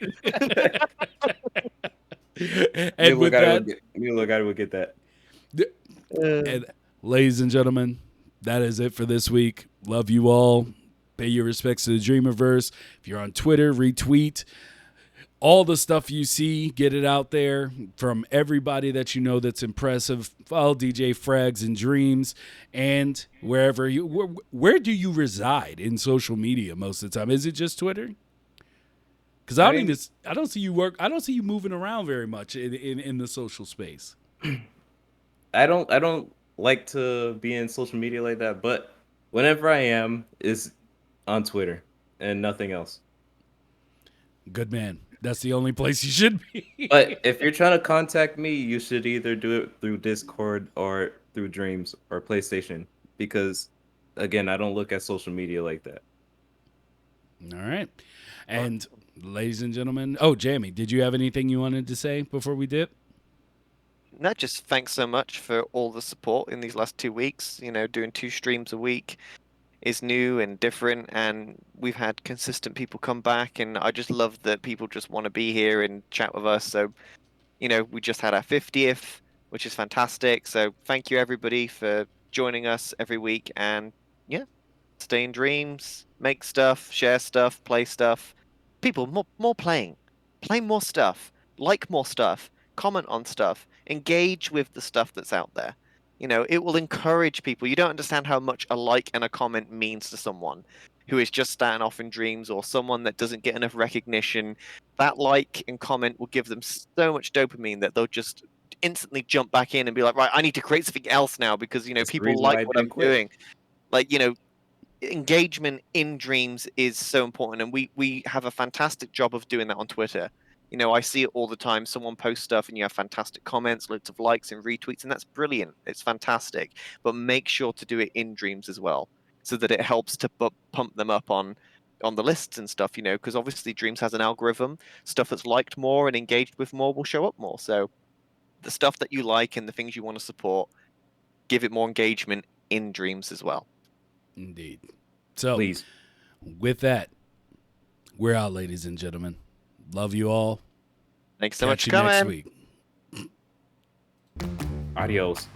And with that, me and Lugatti will get that. and ladies and gentlemen, that is it for this week. Love you all. Pay your respects to the Dreamerverse. If you're on Twitter, retweet all the stuff you see. Get it out there from everybody that you know that's impressive. Follow DJ Frags and Dreams, and wherever you. Where do you reside in social media most of the time? Is it just Twitter? Because I don't see you work. I don't see you moving around very much in the social space. I don't like to be in social media like that, but whenever I am, is on Twitter and nothing else. Good man. That's the only place you should be. But if you're trying to contact me, you should either do it through Discord or through Dreams or PlayStation, because again, I don't look at social media like that. All right. And ladies and gentlemen, oh, Jamie, did you have anything you wanted to say before we dip? No, just thanks so much for all the support in these last 2 weeks. You know, doing 2 streams a week is new and different, and we've had consistent people come back, and I just love that people just want to be here and chat with us. So, you know, we just had our 50th, which is fantastic. So thank you everybody for joining us every week, and yeah, stay in dreams, make stuff, share stuff, play stuff. People, more playing. Play more stuff, like more stuff, comment on stuff, engage with the stuff that's out there. You know, it will encourage people. You don't understand how much a like and a comment means to someone. who is just starting off in Dreams, or someone that doesn't get enough recognition, that like and comment will give them so much dopamine that they'll just instantly jump back in and be like, right, I need to create something else now because That's the people reason why like I what didn't I'm quit. doing. Like, engagement in Dreams is so important, and we have a fantastic job of doing that on Twitter. I see it all the time. Someone posts stuff and you have fantastic comments, loads of likes and retweets, and that's brilliant. It's fantastic. But make sure to do it in Dreams as well, so that it helps to pump them up on the lists and stuff, because obviously Dreams has an algorithm. Stuff that's liked more and engaged with more will show up more. So the stuff that you like and the things you want to support, give it more engagement in Dreams as well. Indeed. So, Please. with that, we're out, ladies and gentlemen. Love you all. Thanks so much Catch for you next coming. week. Adios.